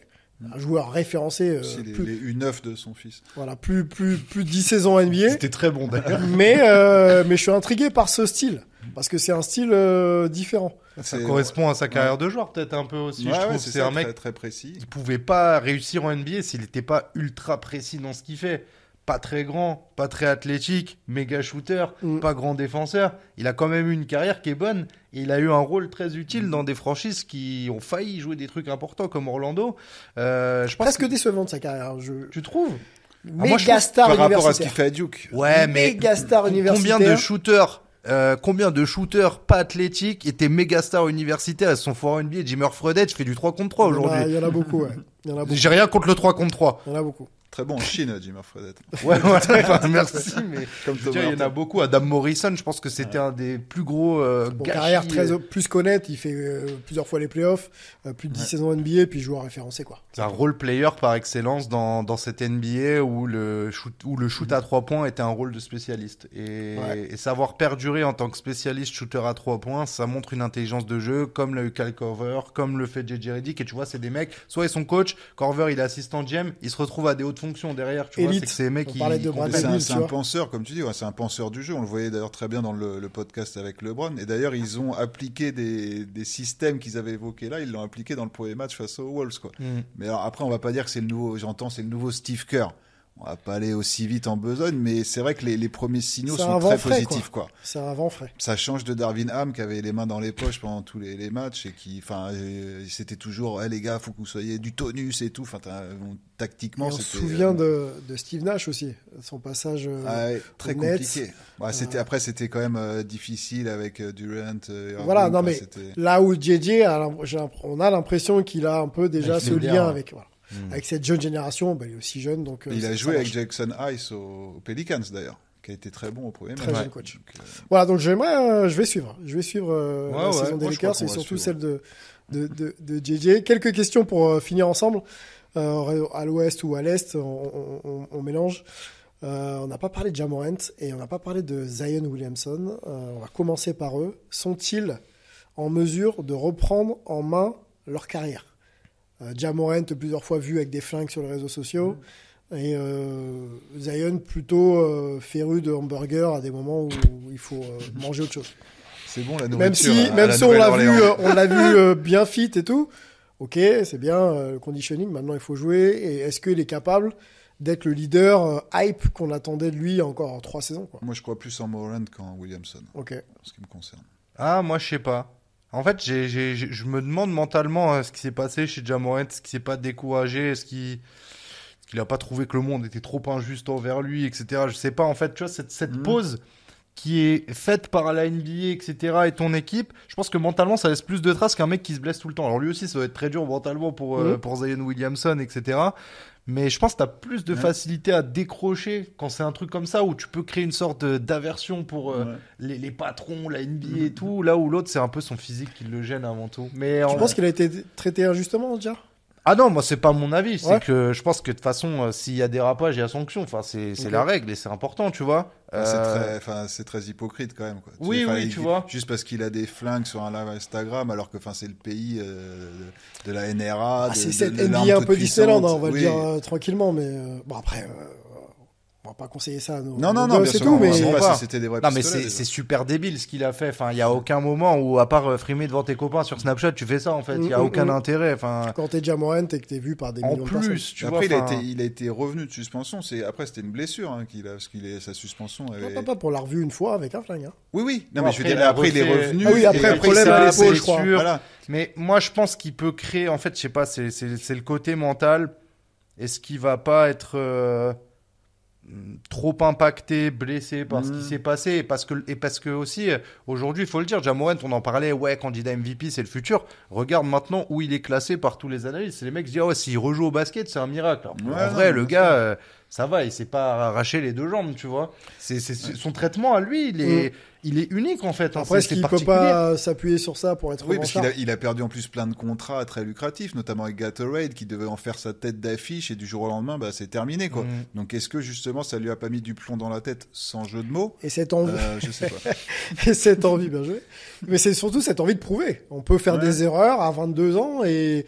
Un joueur référencé. Les U9 de son fils. Voilà, plus de 10 saisons NBA. C'était très bon d'ailleurs. Mais je suis intrigué par ce style, parce que c'est un style différent. Ça correspond à sa carrière de joueur peut-être un peu aussi. Je trouve c'est un mec très, très précis. Il pouvait pas réussir en NBA s'il n'était pas ultra précis dans ce qu'il fait. Pas très grand, pas très athlétique, méga shooter, pas grand défenseur. Il a quand même eu une carrière qui est bonne et il a eu un rôle très utile dans des franchises qui ont failli jouer des trucs importants comme Orlando. Je pense presque décevant de sa carrière. Tu trouves? Méga star par universitaire. rapport à ce qu'il fait à Duke. Ouais, mais méga star universitaire. Combien de shooters pas athlétiques étaient méga stars universitaires et se sont foirés en NBA? Jimmer Fredette, je fais du 3 contre 3 aujourd'hui. Il y en a beaucoup, ouais. J'ai rien contre le 3 contre 3. Il y en a beaucoup. Très bon en Chine, Jimmer Fredette. Ouais, merci, mais comme il y en a beaucoup. Adam Morrison, je pense que c'était un des plus gros gâchis. Carrière plus connaître, il fait plusieurs fois les playoffs, plus de 10 saisons NBA, puis joueur référencé, quoi. C'est un role player par excellence dans cette NBA où le shoot à 3 points était un rôle de spécialiste. Et savoir perdurer en tant que spécialiste shooter à 3 points, ça montre une intelligence de jeu, comme l'a eu Kyle Korver, comme le fait JJ Redick. Et tu vois, c'est des mecs, soit ils sont coach, Korver il est assistant GM, il se retrouve à des hautes fonctions derrière, tu vois, c'est que ces mecs c'est un penseur, comme tu dis, c'est un penseur du jeu. On le voyait d'ailleurs très bien dans le podcast avec LeBron. Et d'ailleurs, ils ont appliqué des systèmes qu'ils avaient évoqués là, ils l'ont appliqué dans le premier match face aux Wolves, quoi. Mais alors après, on va pas dire que c'est le nouveau Steve Kerr. On va pas aller aussi vite en besogne, mais c'est vrai que les premiers signaux sont très positifs, quoi. C'est un vent frais. Ça change de Darvin Ham qui avait les mains dans les poches pendant tous les matchs et qui, c'était toujours, les gars, faut que vous soyez du tonus et tout. Tactiquement, c'était. On se souvient de Steve Nash aussi, son passage très compliqué. C'était quand même difficile avec Durant. Voilà, non mais là où JJ, on a l'impression qu'il a un peu déjà ce lien avec. Voilà. Avec cette jeune génération, il est aussi jeune. Donc, il a joué avec Jackson Hayes aux Pelicans d'ailleurs, qui a été très bon au premier match. Très jeune coach. Voilà, donc je vais suivre la saison des Lakers et surtout celle de JJ. Quelques questions pour finir ensemble. À l'ouest ou à l'est, on mélange. On n'a pas parlé de Ja Morant et on n'a pas parlé de Zion Williamson. On va commencer par eux. Sont-ils en mesure de reprendre en main leur carrière? Ja Morant plusieurs fois vu avec des flingues sur les réseaux sociaux. Et Zion plutôt féru de hamburger à des moments où il faut manger autre chose. C'est bon la nourriture. Même si on l'a vu bien fit et tout. Ok, c'est bien le conditioning. Maintenant, il faut jouer. Et est-ce qu'il est capable d'être le leader hype qu'on attendait de lui encore en 3 saisons, quoi. Moi, je crois plus en Morant qu'en Williamson. Ok. En ce qui me concerne. Ah, moi, je sais pas. En fait, je me demande mentalement ce qui s'est passé chez Ja Morant, ce qui s'est pas découragé, est-ce qu'il a pas trouvé que le monde était trop injuste envers lui, etc. Je sais pas. En fait, tu vois, cette pause qui est faite par la NBA, etc. et ton équipe, je pense que mentalement, ça laisse plus de traces qu'un mec qui se blesse tout le temps. Alors lui aussi, ça doit être très dur mentalement pour Zion Williamson, etc. Mais je pense que tu as plus de facilité à décrocher quand c'est un truc comme ça, où tu peux créer une sorte d'aversion pour les patrons, la NBA et tout, là où l'autre, c'est un peu son physique qui le gêne avant tout. Mais tu penses qu'il a été traité injustement, déjà? Ah non, moi c'est pas mon avis, c'est que je pense que de toute façon s'il y a dérapage, il y a sanction, enfin c'est la règle et c'est important, tu vois. C'est très hypocrite quand même, quoi. Oui, tu vois. Juste parce qu'il a des flingues sur un live Instagram alors que c'est le pays de la NRA, c'est cette NBA un peu Disneyland, on va le dire tranquillement, mais bon après on va pas conseiller ça à nos non, bien sûr, tout, mais si c'était des vrais non, mais c'est super débile ce qu'il a fait. Enfin, il y a aucun moment où, à part frimer devant tes copains sur Snapchat, tu fais ça en fait. Il y a aucun intérêt. Enfin, quand t'es Ja Morant et que t'es vu par des millions de personnes. En plus, tu vois. Après, il a été revenu de suspension. Après, c'était une blessure parce sa suspension. Pas pour l'avoir revu une fois avec un flingue. Oui. Non, mais je veux dire, après, il est revenu. Ah oui, après, le problème à l'épaule, je crois. Voilà. Mais moi, je pense qu'il peut créer. En fait, je sais pas. C'est le côté mental. Est-ce qu'il va pas être trop impacté, blessé par ce qui s'est passé, parce que aussi aujourd'hui il faut le dire, Ja Morant, on en parlait, candidat MVP, c'est le futur. Regarde maintenant où il est classé par tous les analystes. Les mecs se disent s'il rejoue au basket, c'est un miracle. Alors, en vrai, le gars, ça va, il s'est pas arraché les 2 jambes, tu vois. Son traitement à lui, il est unique en fait. Après, est-ce qu'il peut pas s'appuyer sur ça pour être parce qu'il a perdu en plus plein de contrats très lucratifs, notamment avec Gatorade, qui devait en faire sa tête d'affiche, et du jour au lendemain, c'est terminé, quoi. Donc, est-ce que justement, ça lui a pas mis du plomb dans la tête, sans jeu de mots? Et cette envie. Je sais pas. Et cette envie, bien joué. Mais c'est surtout cette envie de prouver. On peut faire des erreurs à 22 ans et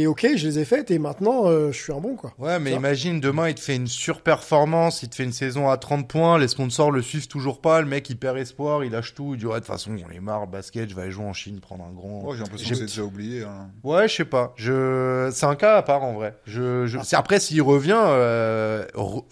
ok, je les ai faites et maintenant, je suis un bon, quoi. Ouais, mais imagine, demain, il te fait une surperformance, il te fait une saison à 30 points, les sponsors le suivent toujours pas, le mec, il perd espoir, il lâche tout, il dit, de toute façon, j'en ai marre, basket, je vais aller jouer en Chine, prendre un grand... J'ai l'impression que c'est déjà oublié. Hein. Ouais, je sais pas. C'est un cas à part, en vrai. Après, s'il revient,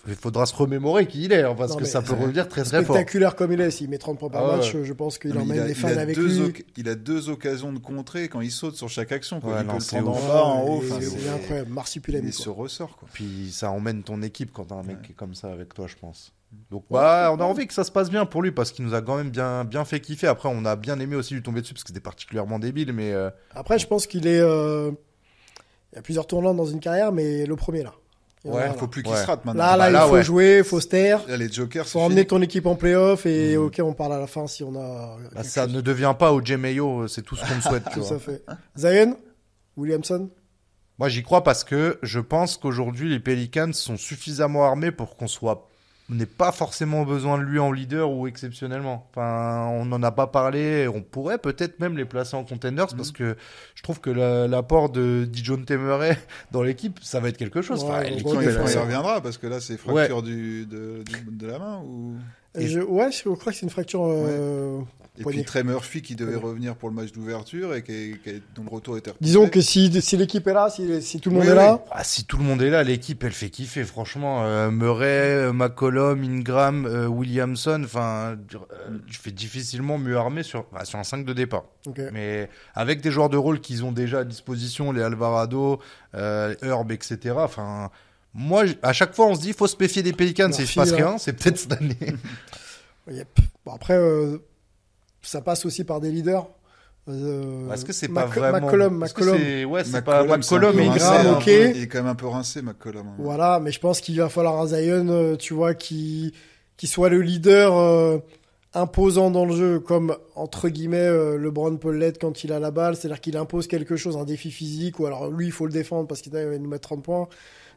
il faudra se remémorer qui il est, parce que ça peut revenir très très fort. Spectaculaire comme il est, s'il met 30 points par match, je pense qu'il emmène les fans avec lui. Il a 2 occasions de contrer quand il saute sur chaque action, quoi. Il peut le prendre en bas, en haut. C'est incroyable, marsupilami. Il se ressort, quoi. Puis ça emmène ton équipe quand t'as un mec qui est comme ça avec toi, je pense. Donc on a envie que ça se passe bien pour lui parce qu'il nous a quand même bien fait kiffer. Après, on a bien aimé aussi lui tomber dessus parce que c'était particulièrement débile. Mais après, je pense qu'il est. Il y a plusieurs tournants dans une carrière, mais le premier là. Il faut plus qu'il se rate maintenant. Là, il faut jouer, il faut se taire. Les Jokers, faut emmener ton équipe en playoff et ok, on parle à la fin si on a. Ça ne devient pas au Mayo, c'est tout ce qu'on me souhaite. Tout à fait. Zion, Williamson. Moi, j'y crois parce que je pense qu'aujourd'hui, les Pelicans sont suffisamment armés pour on n'ait pas forcément besoin de lui en leader ou exceptionnellement. Enfin, on n'en a pas parlé. On pourrait peut-être même les placer en contenders parce que je trouve que l'apport de Dejounte Murray dans l'équipe, ça va être quelque chose. Il reviendra parce que là, c'est fracture de la main ou... je crois que c'est une fracture. Et puis Trey Murphy qui devait revenir pour le match d'ouverture et dont le retour était repoussé. Disons que si l'équipe est là, si tout le monde est là... si tout le monde est là, l'équipe, elle fait kiffer, franchement. Murray, McCollum, Ingram, Williamson, tu fais difficilement mieux armé sur un 5 de départ. Okay. Mais avec des joueurs de rôle qu'ils ont déjà à disposition, les Alvarado, Herb, etc., moi, à chaque fois, on se dit, il faut se méfier des Pelicans, s'il ne se passe rien, c'est peut-être cette année. Yep. Bon, après... ça passe aussi par des leaders. Est-ce que c'est pas vraiment... McCollum. C'est pas McCollum et Ingram, ok. Il est quand même un peu rincé, McCollum. Voilà, mais je pense qu'il va falloir un Zion, tu vois, qui qu'il soit le leader imposant dans le jeu, comme entre guillemets LeBron peut l'être quand il a la balle, c'est-à-dire qu'il impose quelque chose, un défi physique, ou alors lui il faut le défendre parce qu'il va nous mettre 30 points.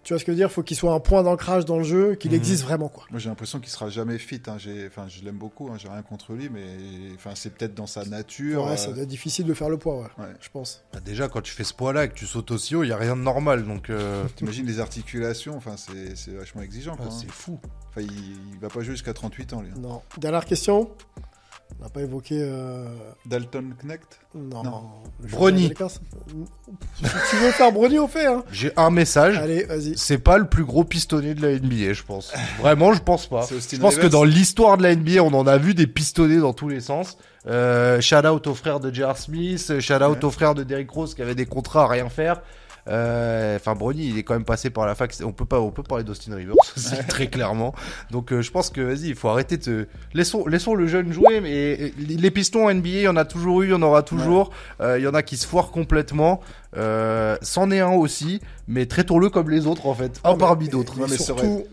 Tu vois ce que je veux dire? Il faut qu'il soit un point d'ancrage dans le jeu, qu'il existe vraiment, quoi. Moi, j'ai l'impression qu'il sera jamais fit. Hein. Je l'aime beaucoup. Hein. J'ai rien contre lui, mais c'est peut-être dans sa nature. Ouais, ça doit être difficile de faire le poids, ouais. Je pense. Bah déjà, quand tu fais ce poids-là et que tu sautes aussi haut, il y a rien de normal. Donc, t'imagines les articulations. C'est vachement exigeant. Quoi, c'est fou. Il va pas jouer jusqu'à 38 ans, lui. Non. Dernière question. On n'a pas évoqué... Dalton Knecht? Non. Bronny. Si tu veux faire Bronny, on fait. Hein. J'ai un message. Allez, vas-y. C'est pas le plus gros pistonné de la NBA, je pense. Vraiment, je pense pas. Je pense Rivers. Que dans l'histoire de la NBA, on en a vu des pistonnés dans tous les sens. Shout out aux frères de J.R. Smith. Shout out aux frères de Derrick Rose qui avaient des contrats à rien faire. Bronny, il est quand même passé par la fac. On peut parler d'Austin Rivers aussi, très clairement. Donc, je pense que vas-y, il faut arrêter de. Laissons le jeune jouer. Mais les pistons en NBA, il y en a toujours eu, il y en aura toujours. Il y en a qui se foirent complètement. C'en est un aussi, mais traitons-le comme les autres en fait, un parmi d'autres. Mais surtout,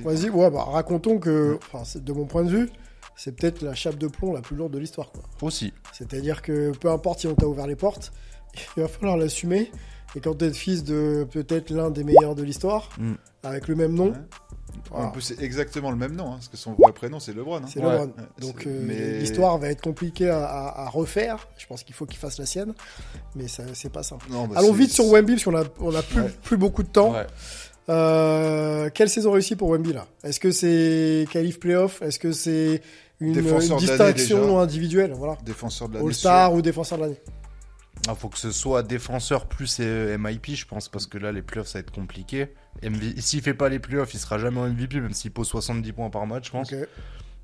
vas-y, racontons que, de mon point de vue, c'est peut-être la chape de plomb la plus lourde de l'histoire, quoi. Aussi. C'est-à-dire que peu importe si on t'a ouvert les portes, il va falloir l'assumer. Et quand t'es fils de peut-être l'un des meilleurs de l'histoire, avec le même nom. En plus, c'est exactement le même nom, hein, parce que son vrai prénom, c'est LeBron. Hein. C'est LeBron. Donc, l'histoire va être compliquée à refaire. Je pense qu'il faut qu'il fasse la sienne. Mais ça, c'est pas simple. Allons vite sur Wemby, parce qu'on a plus beaucoup de temps. Quelle saison réussie pour Wemby, là? Est-ce que c'est qualif playoff? Est-ce que c'est une distinction individuelle? Voilà. Défenseur de l'année. All-Star ou défenseur de l'année? Faut que ce soit défenseur plus MIP, je pense, parce que là, les playoffs, ça va être compliqué. S'il fait pas les playoffs, il sera jamais en MVP, même s'il pose 70 points par match, je pense. Okay.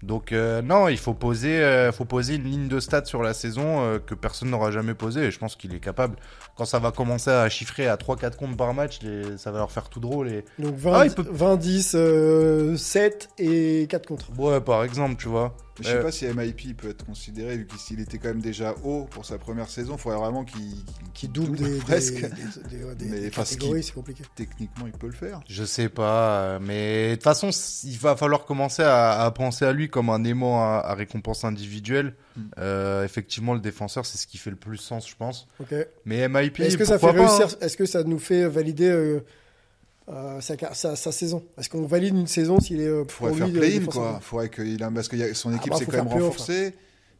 Donc, non, il faut poser une ligne de stats sur la saison que personne n'aura jamais posée. Et je pense qu'il est capable. Quand ça va commencer à chiffrer à 3-4 comptes par match, ça va leur faire tout drôle. Donc, 20-10, 7 et 4 contre. Ouais, par exemple, tu vois. Je sais pas si MIP peut être considéré, vu qu'il était quand même déjà haut pour sa première saison. Il faudrait vraiment qu'il double presque. Des catégories, c'est compliqué. Techniquement, il peut le faire. Je sais pas, mais de toute façon, il va falloir commencer à penser à lui comme un aimant à récompense individuelle. Effectivement, le défenseur, c'est ce qui fait le plus sens, je pense. Okay. Mais MIP, est-ce que ça fait réussir? Est-ce que ça nous fait valider sa saison? Est-ce qu'on valide une saison s'il est pour lui faire play-in, quoi. Faudrait qu'il a, parce que son équipe s'est quand même renforcée.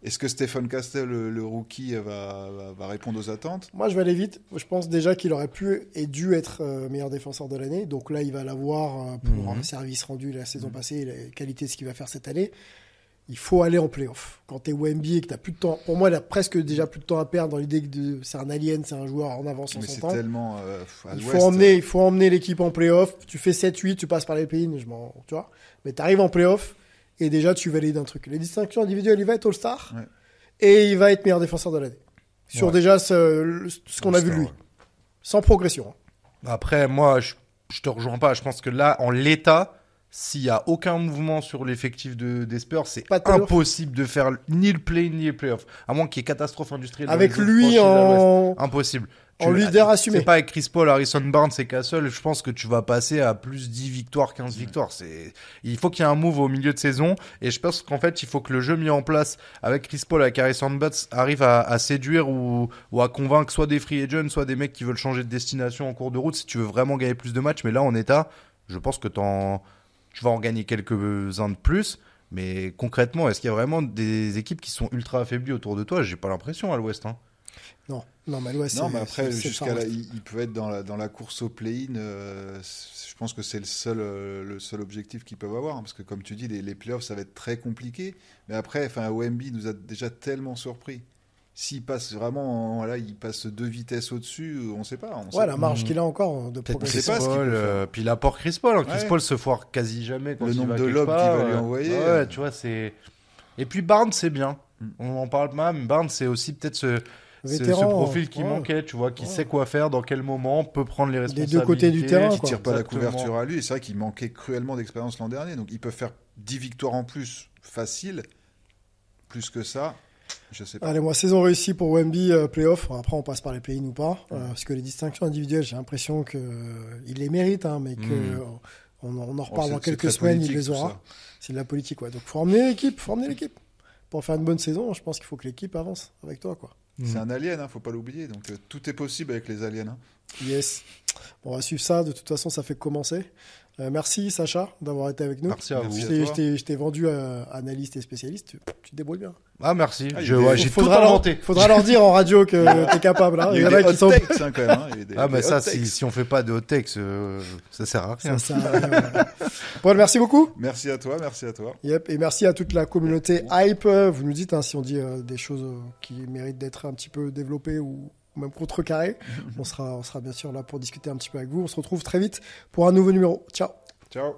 Est-ce que Stephen Castle, le rookie, va répondre aux attentes? Moi, je vais aller vite. Je pense déjà qu'il aurait pu et dû être meilleur défenseur de l'année. Donc là, il va l'avoir pour un service rendu la saison passée, la qualité de ce qu'il va faire cette année. Il faut aller en play-off. Quand t'es Wemby et que t'as plus de temps, pour moi, il a presque déjà plus de temps à perdre dans l'idée que c'est un alien, c'est un joueur en avance en son temps. Mais c'est tellement il faut emmener l'équipe en play-off. Tu fais 7-8, tu passes par les play-in, tu vois. Mais t'arrives en play-off et déjà tu valides un truc. Les distinctions individuelles, il va être All-Star et il va être meilleur défenseur de l'année. Sur déjà ce qu'on a vu de lui. Sans progression. Après, moi, je te rejoins pas. Je pense que là, en l'état, s'il n'y a aucun mouvement sur l'effectif des Spurs, c'est impossible de faire ni le play ni les playoffs. À moins qu'il y ait catastrophe industrielle. Avec lui impossible. En leader assumé. C'est pas avec Chris Paul, Harrison Barnes et Castle. Je pense que tu vas passer à plus 10 victoires, 15 victoires. Il faut qu'il y ait un move au milieu de saison. Et je pense qu'en fait, il faut que le jeu mis en place avec Chris Paul, avec Harrison Barnes, arrive à séduire ou à convaincre soit des free agents, soit des mecs qui veulent changer de destination en cours de route si tu veux vraiment gagner plus de matchs. Mais là, en état, je pense que tu vas en gagner quelques-uns de plus, mais concrètement, est-ce qu'il y a vraiment des équipes qui sont ultra affaiblies autour de toi? J'ai pas l'impression à l'Ouest. Hein. Non, mais à l'Ouest, mais après, jusqu'à là, il peut être dans la course au play-in. Je pense que c'est le seul objectif qu'ils peuvent avoir, hein, parce que comme tu dis, les playoffs, ça va être très compliqué. Mais après, Wemby nous a déjà tellement surpris. S'il passe vraiment, il passe 2 vitesses au-dessus, on ne sait pas. La marge qu'il a encore de progression. Puis l'apport Chris Paul. Chris Paul se foire quasi jamais quand le il nombre va de lobes qu'il va lui envoyer. Ouais, tu vois, c'est. Et puis Barnes, c'est bien. On en parle pas, mais Barnes, c'est aussi peut-être ce profil qui manquait, tu vois, qui sait quoi faire, dans quel moment, peut prendre les responsabilités. Des deux côtés du terrain, qui tire pas la couverture à lui. Et c'est vrai qu'il manquait cruellement d'expérience l'an dernier. Donc il peut faire 10 victoires en plus, facile. Plus que ça. Je sais pas. Allez, moi, saison réussie pour Wemby, playoff. Après, on passe par les play-in ou pas. Parce que les distinctions individuelles, j'ai l'impression qu'il les mérite, mais que On en reparle dans quelques semaines, il les aura. C'est de la politique, ouais. Donc, faut emmener l'équipe. Pour faire une bonne saison, je pense qu'il faut que l'équipe avance avec toi, quoi. C'est un alien, faut pas l'oublier. Donc, tout est possible avec les aliens. Yes. Bon, on va suivre ça. De toute façon, ça fait que commencer. Merci, Sacha, d'avoir été avec nous. Merci à vous. Je t'ai vendu analyste et spécialiste. Tu te débrouilles bien. Ah, merci. J'ai tout inventé. Faudra leur dire en radio que t'es capable. Hein. Il y a des hot takes, quand même. Hein. Mais ça, si on fait pas de hot takes, ça sert à rien. Paul, merci beaucoup. Merci à toi. Yep. Et merci à toute la communauté Hype. Vous nous dites si on dit des choses qui méritent d'être un petit peu développées ou même contrecarrées. On sera bien sûr là pour discuter un petit peu avec vous. On se retrouve très vite pour un nouveau numéro. Ciao. Ciao.